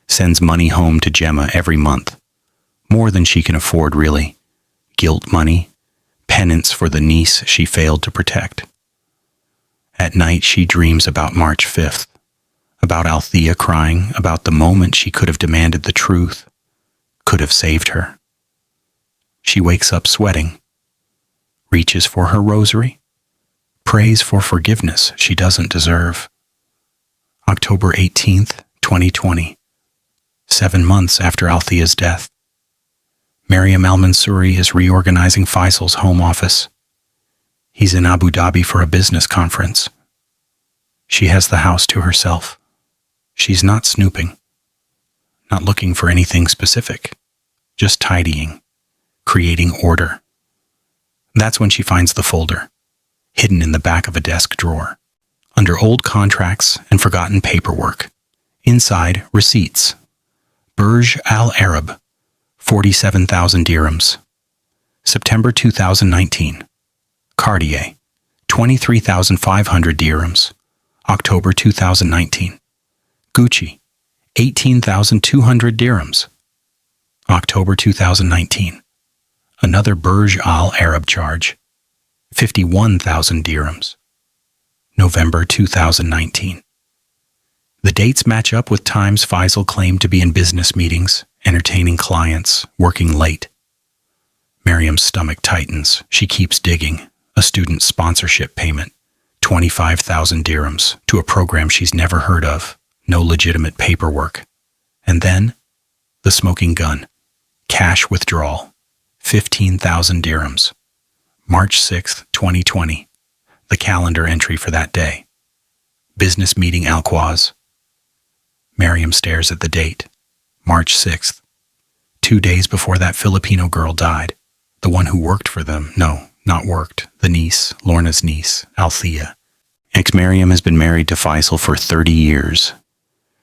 sends money home to Gemma every month. More than she can afford, really. Guilt money, penance for the niece she failed to protect. At night, she dreams about March 5th, about Althea crying, about the moment she could have demanded the truth, could have saved her. She wakes up sweating, reaches for her rosary, prays for forgiveness she doesn't deserve. October 18th, 2020. 7 months after Althea's death. Mariam Al-Mansouri is reorganizing Faisal's home office. He's in Abu Dhabi for a business conference. She has the house to herself. She's not snooping, not looking for anything specific, just tidying, creating order. That's when she finds the folder, hidden in the back of a desk drawer, under old contracts and forgotten paperwork. Inside, receipts. Burj Al Arab, 47,000 dirhams. September 2019. Cartier, 23,500 dirhams. October 2019. Gucci, 18,200 dirhams. October 2019. Another Burj Al Arab charge, 51,000 dirhams. November 2019. The dates match up with times Faisal claimed to be in business meetings, entertaining clients, working late. Mariam's stomach tightens. She keeps digging. A student sponsorship payment, 25,000 dirhams, to a program she's never heard of. No legitimate paperwork. And then, the smoking gun. Cash withdrawal, 15,000 dirhams. March 6th, 2020. The calendar entry for that day. Business meeting Al-Quaz. Mariam stares at the date. March 6th. 2 days before that Filipino girl died. The one who worked for them. No, not worked. The niece, Lorna's niece, Althea. Ex-Mariam has been married to Faisal for 30 years.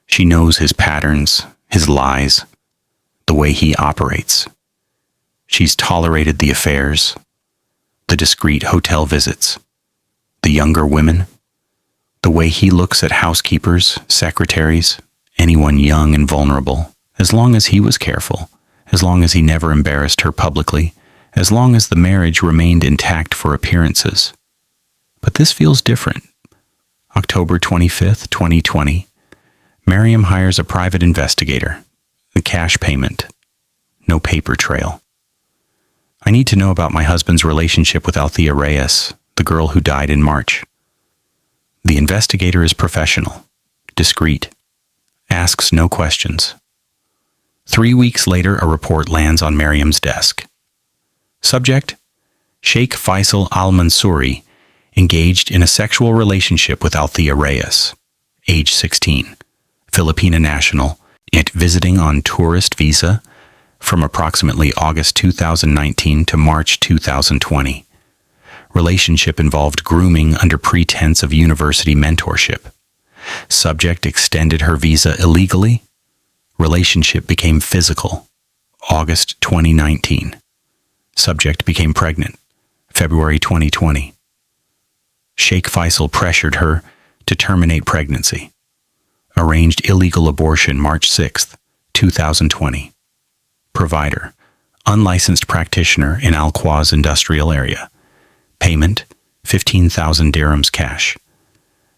She knows his patterns, his lies, the way he operates. She's tolerated the affairs, the discreet hotel visits, the younger women, the way he looks at housekeepers, secretaries, anyone young and vulnerable, as long as he was careful, as long as he never embarrassed her publicly, as long as the marriage remained intact for appearances. But this feels different. October 25th, 2020. Mariam hires a private investigator. A cash payment. No paper trail. I need to know about my husband's relationship with Althea Reyes, the girl who died in March. The investigator is professional, discreet, asks no questions. 3 weeks later, a report lands on Mariam's desk. Subject: Sheikh Faisal Al-Mansouri engaged in a sexual relationship with Althea Reyes, age 16, Filipina national, yet visiting on tourist visa from approximately August 2019 to March 2020. Relationship involved grooming under pretense of university mentorship. Subject extended her visa illegally. Relationship became physical. August 2019. Subject became pregnant. February 2020. Sheikh Faisal pressured her to terminate pregnancy. Arranged illegal abortion March 6th, 2020. Provider: unlicensed practitioner in Al-Quaz industrial area. Payment: 15,000 dirhams cash.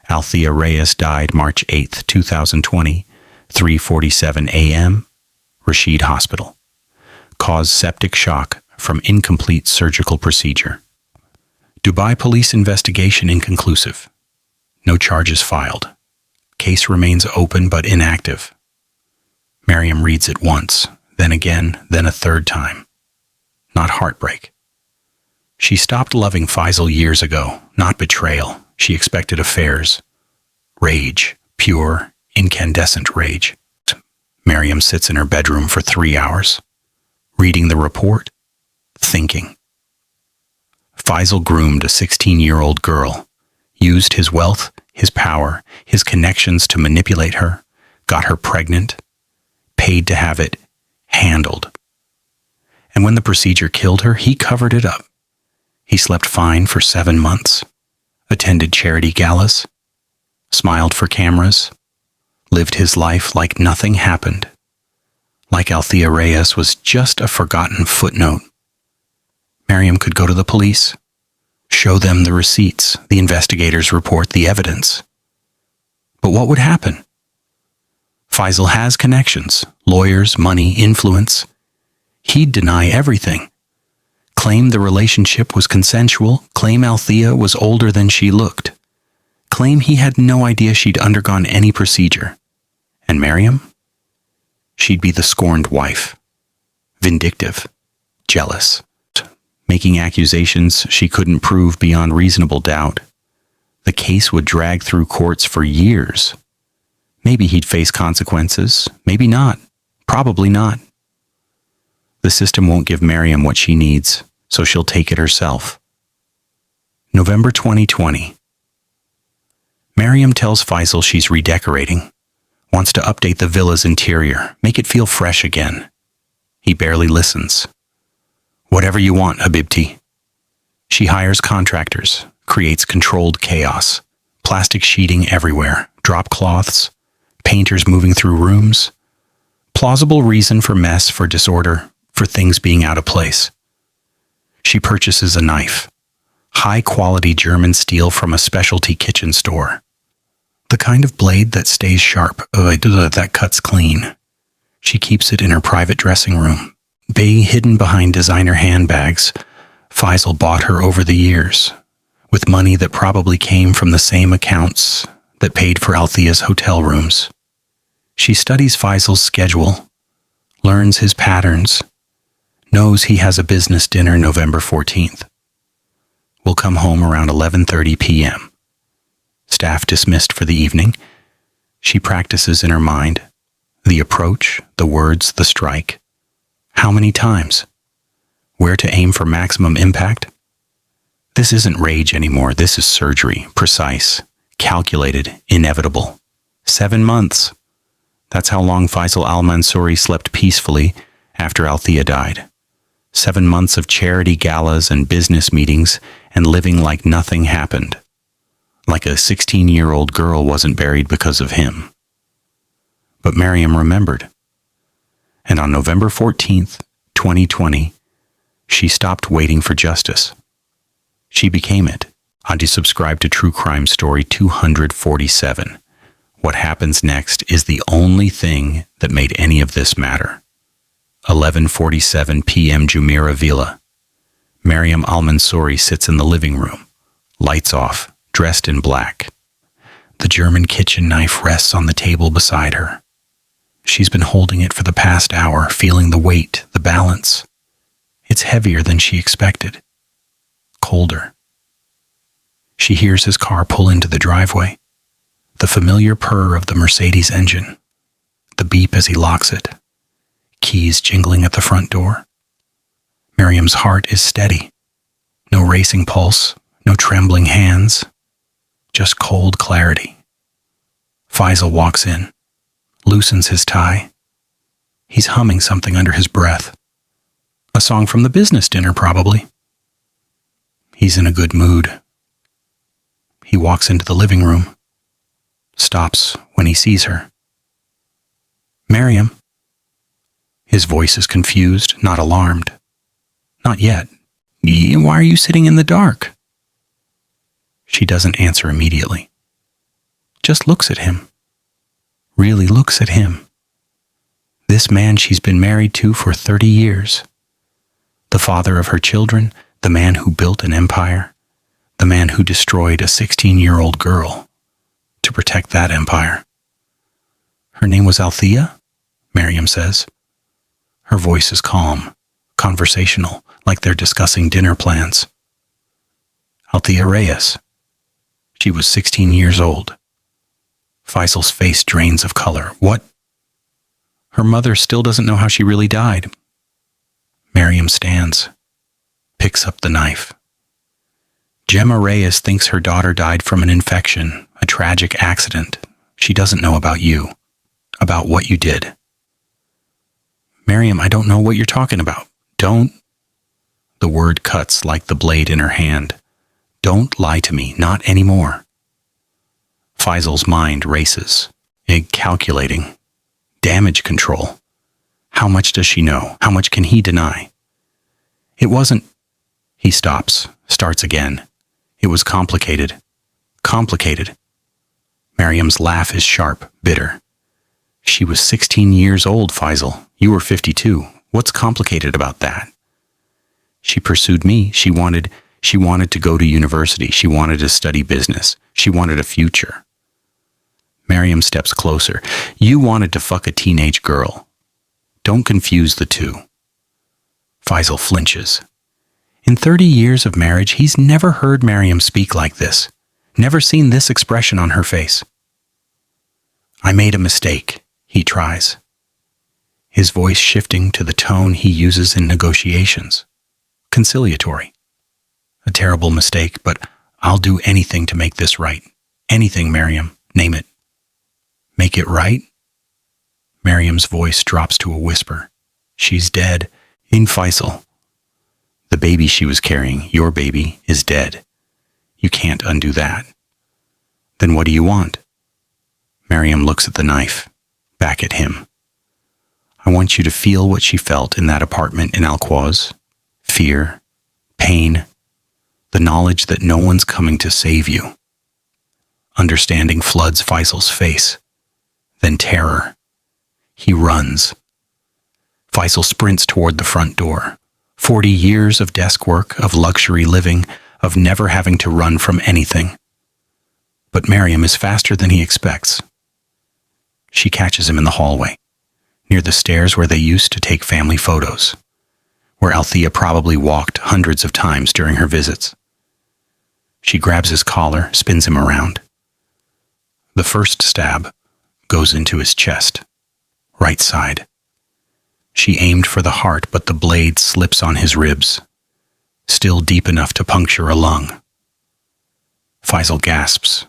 Althea Reyes died March 8th, 2020, 3:47 a.m. Rashid Hospital. Cause: septic shock from incomplete surgical procedure. Dubai police investigation inconclusive. No charges filed. Case remains open but inactive. Mariam reads it once, then again, then a third time. Not heartbreak. She stopped loving Faisal years ago, not betrayal. She expected affairs. Rage, pure, incandescent rage. Mariam sits in her bedroom for 3 hours, reading the report, thinking. Faisal groomed a 16-year-old girl, used his wealth, his power, his connections to manipulate her, got her pregnant, paid to have it handled. And when the procedure killed her, he covered it up. He slept fine for 7 months, attended charity galas, smiled for cameras, lived his life like nothing happened, like Althea Reyes was just a forgotten footnote. Mariam could go to the police, show them the receipts, the investigators report, the evidence. But what would happen? Faisal has connections, lawyers, money, influence. He'd deny everything. Claim the relationship was consensual, claim Althea was older than she looked, claim he had no idea she'd undergone any procedure. And Miriam? She'd be the scorned wife. Vindictive. Jealous. Making accusations she couldn't prove beyond reasonable doubt. The case would drag through courts for years. Maybe he'd face consequences. Maybe not. Probably not. The system won't give Miriam what she needs, so she'll take it herself. November 2020. Miriam tells Faisal she's redecorating, wants to update the villa's interior, make it feel fresh again. He barely listens. Whatever you want, Habibti. She hires contractors, creates controlled chaos, plastic sheeting everywhere, drop cloths, painters moving through rooms. Plausible reason for mess, for disorder, for things being out of place. She purchases a knife, high-quality German steel from a specialty kitchen store. The kind of blade that stays sharp, that cuts clean. She keeps it in her private dressing room, being hidden behind designer handbags Faisal bought her over the years, with money that probably came from the same accounts that paid for Althea's hotel rooms. She studies Faisal's schedule, learns his patterns, knows he has a business dinner November 14th. Will come home around 11:30 p.m. Staff dismissed for the evening. She practices in her mind. The approach, the words, the strike. How many times? Where to aim for maximum impact? This isn't rage anymore. This is surgery. Precise, calculated, inevitable. 7 months. That's how long Faisal al-Mansouri slept peacefully after Althea died. 7 months of charity galas and business meetings and living like nothing happened. Like a 16-year-old girl wasn't buried because of him. But Miriam remembered. And on November 14th, 2020, she stopped waiting for justice. She became it. Unsubscribe to True Crime Story 247. What happens next is the only thing that made any of this matter. 11:47 p.m. Jumeirah Villa. Miriam al-Mansouri sits in the living room, lights off, dressed in black. The German kitchen knife rests on the table beside her. She's been holding it for the past hour, feeling the weight, the balance. It's heavier than she expected. Colder. She hears his car pull into the driveway. The familiar purr of the Mercedes engine. The beep as he locks it. Keys jingling at the front door. Miriam's heart is steady. No racing pulse, no trembling hands. Just cold clarity. Faisal walks in, loosens his tie. He's humming something under his breath. A song from the business dinner, probably. He's in a good mood. He walks into the living room. Stops when he sees her. Miriam. His voice is confused, not alarmed. Not yet. Why are you sitting in the dark? She doesn't answer immediately. Just looks at him. Really looks at him. This man she's been married to for 30 years. The father of her children, the man who built an empire, the man who destroyed a 16-year-old girl to protect that empire. Her name was Althea, Miriam says. Her voice is calm, conversational, like they're discussing dinner plans. Althea Reyes. She was 16 years old. Faisal's face drains of color. What? Her mother still doesn't know how she really died. Miriam stands, picks up the knife. Gemma Reyes thinks her daughter died from an infection, a tragic accident. She doesn't know about you, about what you did. Miriam, I don't know what you're talking about. Don't. The word cuts like the blade in her hand. Don't lie to me, not anymore. Faisal's mind races, calculating. Damage control. How much does she know? How much can he deny? It wasn't. He stops, starts again. It was complicated. Complicated. Miriam's laugh is sharp, bitter. She was 16 years old, Faisal. You were 52. What's complicated about that? She pursued me. She wanted She wanted to go to university. She wanted to study business. She wanted a future. Miriam steps closer. You wanted to fuck a teenage girl. Don't confuse the two. Faisal flinches. In 30 years of marriage, he's never heard Miriam speak like this. Never seen this expression on her face. I made a mistake, he tries, his voice shifting to the tone he uses in negotiations. Conciliatory. A terrible mistake, but I'll do anything to make this right. Anything, Miriam. Name it. Make it right? Miriam's voice drops to a whisper. She's dead. In Faisal. The baby she was carrying, your baby, is dead. You can't undo that. Then what do you want? Miriam looks at the knife, back at him. I want you to feel what she felt in that apartment in Al-Quoz. Fear, pain, the knowledge that no one's coming to save you. Understanding floods Faisal's face. Then terror. He runs. Faisal sprints toward the front door. 40 years of desk work, of luxury living, of never having to run from anything. But Miriam is faster than he expects. She catches him in the hallway, near the stairs where they used to take family photos, where Althea probably walked hundreds of times during her visits. She grabs his collar, spins him around. The first stab goes into his chest, right side. She aimed for the heart, but the blade slips on his ribs, still deep enough to puncture a lung. Faisal gasps,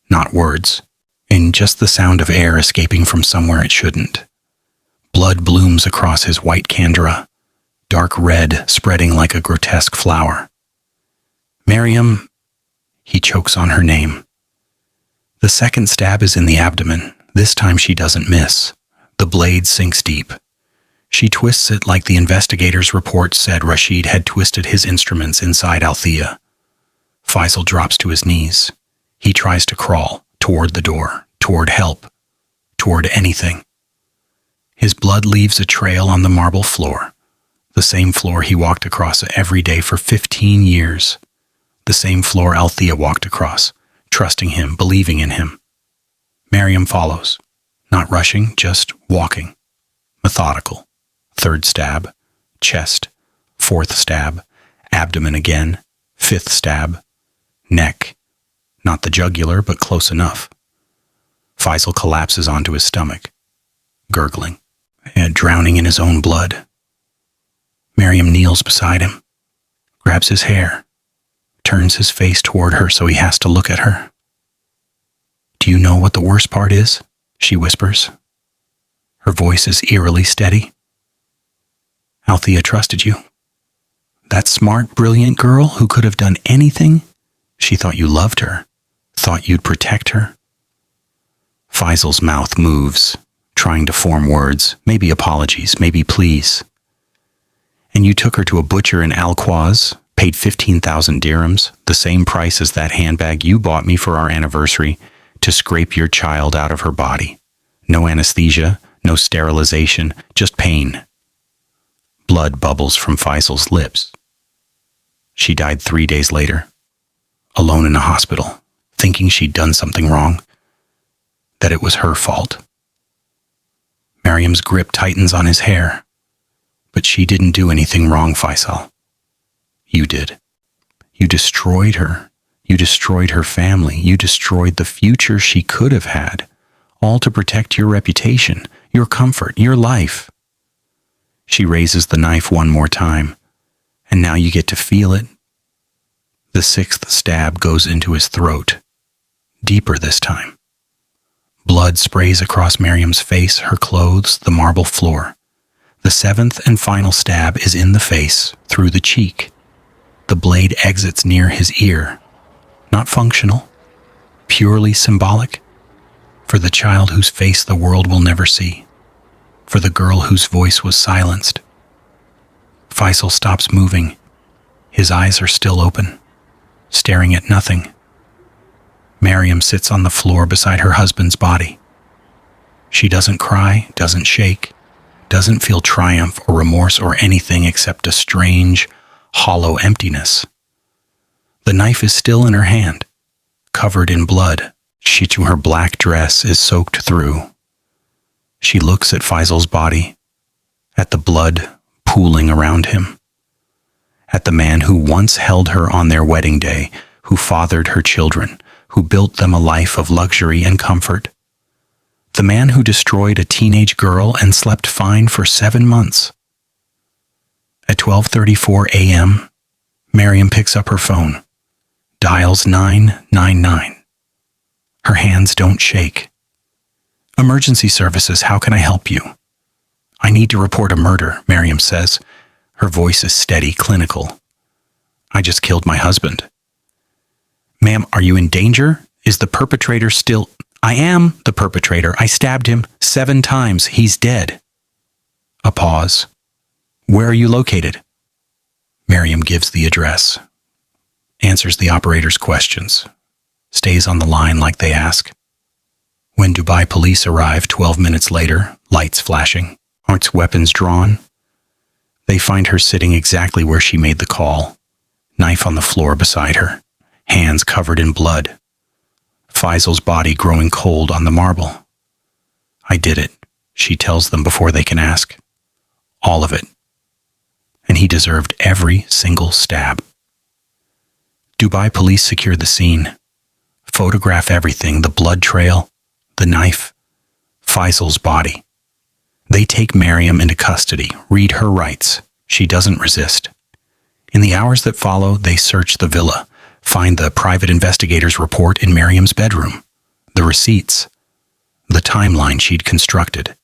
not words, in just the sound of air escaping from somewhere it shouldn't. Blood blooms across his white kandra, dark red spreading like a grotesque flower. Miriam, he chokes on her name. The second stab is in the abdomen. This time she doesn't miss. The blade sinks deep. She twists it like the investigator's report said Rashid had twisted his instruments inside Althea. Faisal drops to his knees. He tries to crawl toward the door, toward help, toward anything. His blood leaves a trail on the marble floor, the same floor he walked across every day for 15 years, the same floor Althea walked across, trusting him, believing in him. Miriam follows, not rushing, just walking, methodical. Third stab, chest, fourth stab, abdomen again, fifth stab, neck, not the jugular, but close enough. Faisal collapses onto his stomach, gurgling, and drowning in his own blood. Miriam kneels beside him, grabs his hair, turns his face toward her so he has to look at her. Do you know what the worst part is? She whispers. Her voice is eerily steady. Althea trusted you. That smart, brilliant girl who could have done anything, she thought you loved her, thought you'd protect her. Faisal's mouth moves, trying to form words, maybe apologies, maybe pleas. And you took her to a butcher in Al-Quoz, paid 15,000 dirhams, the same price as that handbag you bought me for our anniversary, to scrape your child out of her body. No anesthesia, no sterilization, just pain. Blood bubbles from Faisal's lips. She died 3 days later, alone in a hospital, thinking she'd done something wrong, that it was her fault. Miriam's grip tightens on his hair, but she didn't do anything wrong, Faisal. You did. You destroyed her. You destroyed her family. You destroyed the future she could have had, all to protect your reputation, your comfort, your life. She raises the knife one more time, and now you get to feel it. The sixth stab goes into his throat, deeper this time. Blood sprays across Miriam's face, her clothes, the marble floor. The seventh and final stab is in the face, through the cheek. The blade exits near his ear. Not functional, purely symbolic, for the child whose face the world will never see, for the girl whose voice was silenced. Faisal stops moving. His eyes are still open, staring at nothing. Miriam sits on the floor beside her husband's body. She doesn't cry, doesn't shake, doesn't feel triumph or remorse or anything except a strange, hollow emptiness. The knife is still in her hand, covered in blood. Her black dress is soaked through. She looks at Faisal's body, at the blood pooling around him, at the man who once held her on their wedding day, who fathered her children, who built them a life of luxury and comfort. The man who destroyed a teenage girl and slept fine for 7 months. At 12:34 a.m., Miriam picks up her phone, dials 999. Her hands don't shake. "Emergency services, how can I help you?" "I need to report a murder," Miriam says. Her voice is steady, clinical. "I just killed my husband." "Ma'am, are you in danger? Is the perpetrator still—" "I am the perpetrator. I stabbed him 7 times. He's dead." A pause. "Where are you located?" Miriam gives the address, answers the operator's questions, stays on the line like they ask. When Dubai police arrive 12 minutes later, lights flashing, aren't weapons drawn? They find her sitting exactly where she made the call, knife on the floor beside her, hands covered in blood. Faisal's body growing cold on the marble. "I did it," she tells them before they can ask. "All of it. And he deserved every single stab." Dubai police secure the scene, photograph everything, the blood trail, the knife, Faisal's body. They take Miriam into custody, read her rights. She doesn't resist. In the hours that follow, they search the villa, find the private investigator's report in Miriam's bedroom, the receipts, the timeline she'd constructed,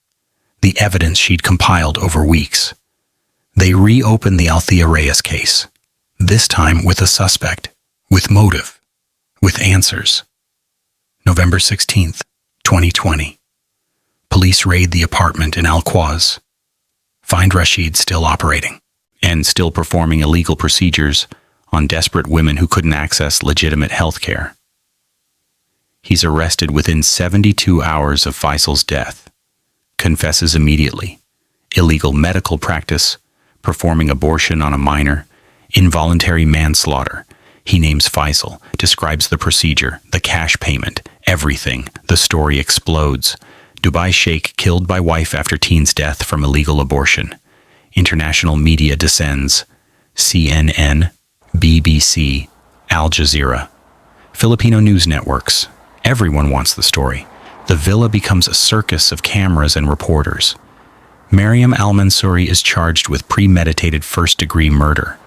the evidence she'd compiled over weeks. They reopen the Althea Reyes case, this time with a suspect, with motive, with answers. November 16th, 2020. Police raid the apartment in Al Quoz, find Rashid still operating and still performing illegal procedures on desperate women who couldn't access legitimate health care. He's arrested within 72 hours of Faisal's death, confesses immediately, illegal medical practice, performing abortion on a minor, involuntary manslaughter. He names Faisal, describes the procedure, the cash payment, everything. The story explodes. Dubai Sheikh killed by wife after teen's death from illegal abortion. International media descends. CNN, BBC, Al Jazeera, Filipino news networks. Everyone wants the story. The villa becomes a circus of cameras and reporters. Miriam Al-Mansouri is charged with premeditated first-degree murder.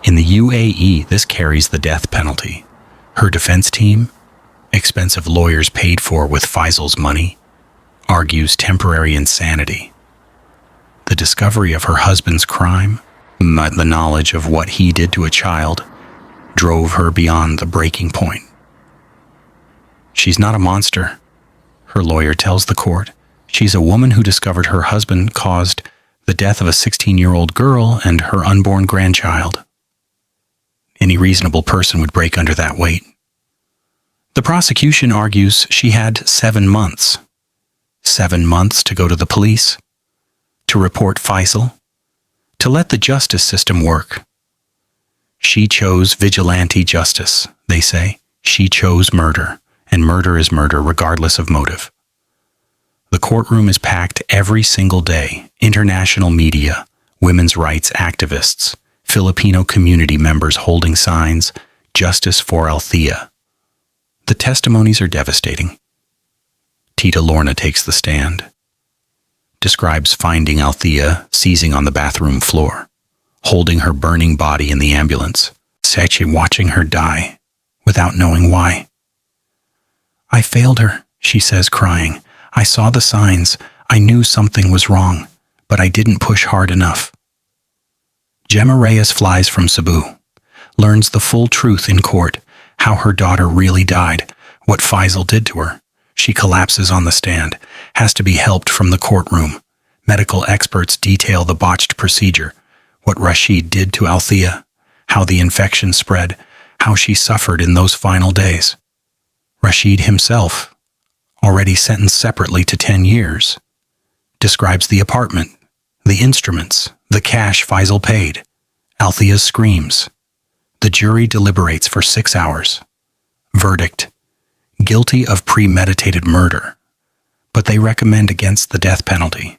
In the UAE, this carries the death penalty. Her defense team, expensive lawyers paid for with Faisal's money, argues temporary insanity. The discovery of her husband's crime, the knowledge of what he did to a child, drove her beyond the breaking point. She's not a monster, her lawyer tells the court. She's a woman who discovered her husband caused the death of a 16-year-old girl and her unborn grandchild. Any reasonable person would break under that weight. The prosecution argues she had 7 months. 7 months to go to the police, to report Faisal, to let the justice system work. She chose vigilante justice, they say. She chose murder, and murder is murder regardless of motive. The courtroom is packed every single day. International media, women's rights activists, Filipino community members holding signs, "Justice for Althea." The testimonies are devastating. Tita Lorna takes the stand, describes finding Althea seizing on the bathroom floor, holding her burning body in the ambulance, Sechi watching her die without knowing why. "I failed her," she says, crying. "I saw the signs. I knew something was wrong, but I didn't push hard enough." Gemma Reyes flies from Cebu, learns the full truth in court, how her daughter really died, what Faisal did to her. She collapses on the stand, has to be helped from the courtroom. Medical experts detail the botched procedure, what Rashid did to Althea, how the infection spread, how she suffered in those final days. Rashid himself, already sentenced separately to 10 years, describes the apartment, the instruments, the cash Faisal paid, Althea's screams, The jury deliberates for 6 hours. Verdict: guilty of premeditated murder, but they recommend against the death penalty,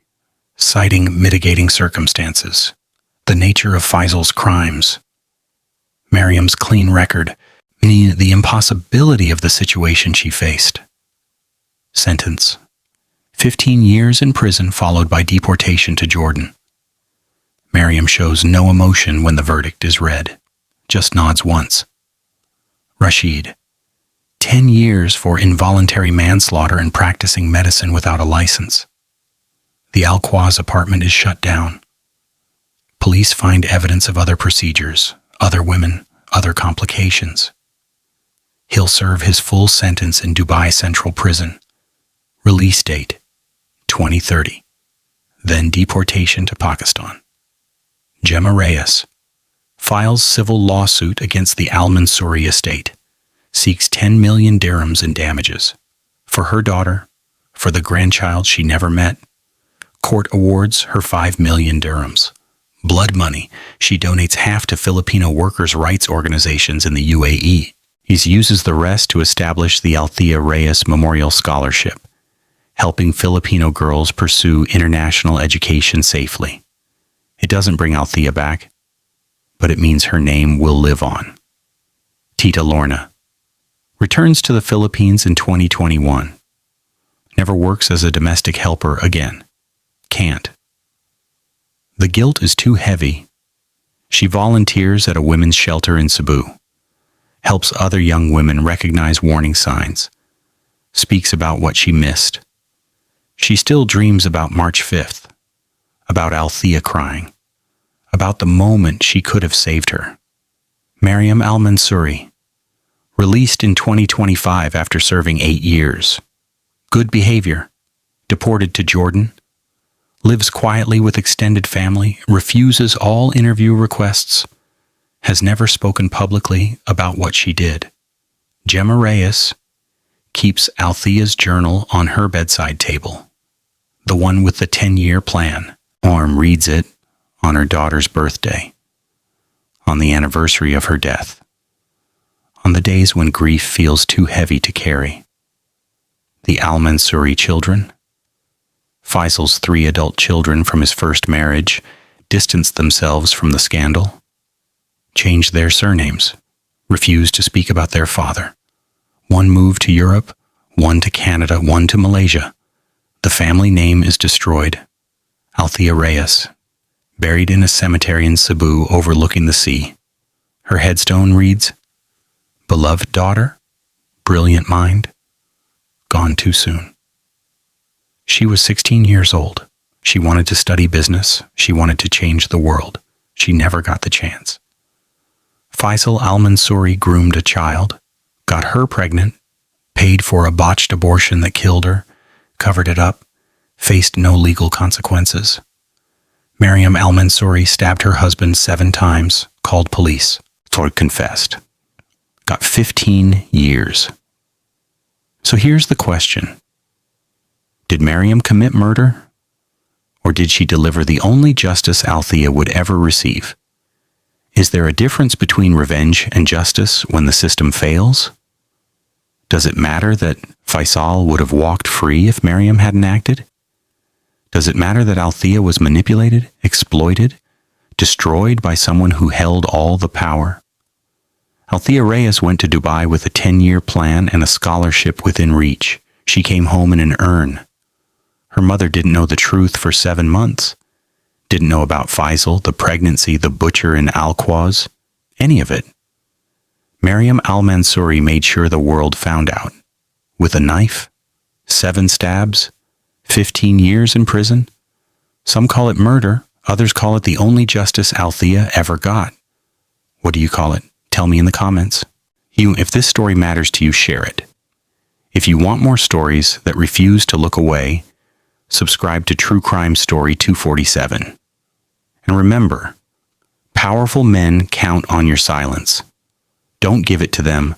citing mitigating circumstances, the nature of Faisal's crimes, Miriam's clean record, meaning the impossibility of the situation she faced. Sentence: 15 years in prison followed by deportation to Jordan. Miriam shows no emotion when the verdict is read, just nods once. Rashid: 10 years for involuntary manslaughter and practicing medicine without a license. The Al-Quaz apartment is shut down. Police find evidence of other procedures, other women, other complications. He'll serve his full sentence in Dubai Central Prison. Release date: 2030. Then deportation to Pakistan. Gemma Reyes files civil lawsuit against the Al-Mansouri estate, seeks 10 million dirhams in damages. For her daughter, for the grandchild she never met, court awards her 5 million dirhams. Blood money, she donates half to Filipino workers' rights organizations in the UAE. He uses the rest to establish the Althea Reyes Memorial Scholarship, helping Filipino girls pursue international education safely. It doesn't bring Althea back, but it means her name will live on. Tita Lorna returns to the Philippines in 2021. Never works as a domestic helper again. Can't. The guilt is too heavy. She volunteers at a women's shelter in Cebu, helps other young women recognize warning signs, speaks about what she missed. She still dreams about March 5th, about Althea crying, about the moment she could have saved her. Miriam Al-Mansouri, released in 2025 after serving 8 years. Good behavior, deported to Jordan, lives quietly with extended family, refuses all interview requests, has never spoken publicly about what she did. Gemma Reyes keeps Althea's journal on her bedside table, the one with the 10-year plan. Orm reads it on her daughter's birthday, on the anniversary of her death, on the days when grief feels too heavy to carry. The Al-Mansouri children, Faisal's 3 adult children from his first marriage, distanced themselves from the scandal, changed their surnames, refused to speak about their father. One moved to Europe, one to Canada, one to Malaysia. The family name is destroyed. Althea Reyes, buried in a cemetery in Cebu overlooking the sea. Her headstone reads, "Beloved daughter, brilliant mind, gone too soon." She was 16 years old. She wanted to study business. She wanted to change the world. She never got the chance. Faisal Al-Mansouri groomed a child, got her pregnant, paid for a botched abortion that killed her, covered it up, faced no legal consequences. Miriam Al-Mansouri stabbed her husband 7 times, called police. Ford confessed. Got 15 years. So here's the question. Did Miriam commit murder? Or did she deliver the only justice Althea would ever receive? Is there a difference between revenge and justice when the system fails? Does it matter that Faisal would have walked free if Miriam hadn't acted? Does it matter that Althea was manipulated, exploited, destroyed by someone who held all the power? Althea Reyes went to Dubai with a 10-year plan and a scholarship within reach. She came home in an urn. Her mother didn't know the truth for 7 months. Didn't know about Faisal, the pregnancy, the butcher in Al-Quaz, any of it. Miriam Al-Mansouri made sure the world found out. With a knife, 7 stabs, 15 years in prison. Some call it murder, others call it the only justice Althea ever got. What do you call it? Tell me in the comments. If this story matters to you, share it. If you want more stories that refuse to look away, subscribe to True Crime Story 247. And remember, powerful men count on your silence. Don't give it to them.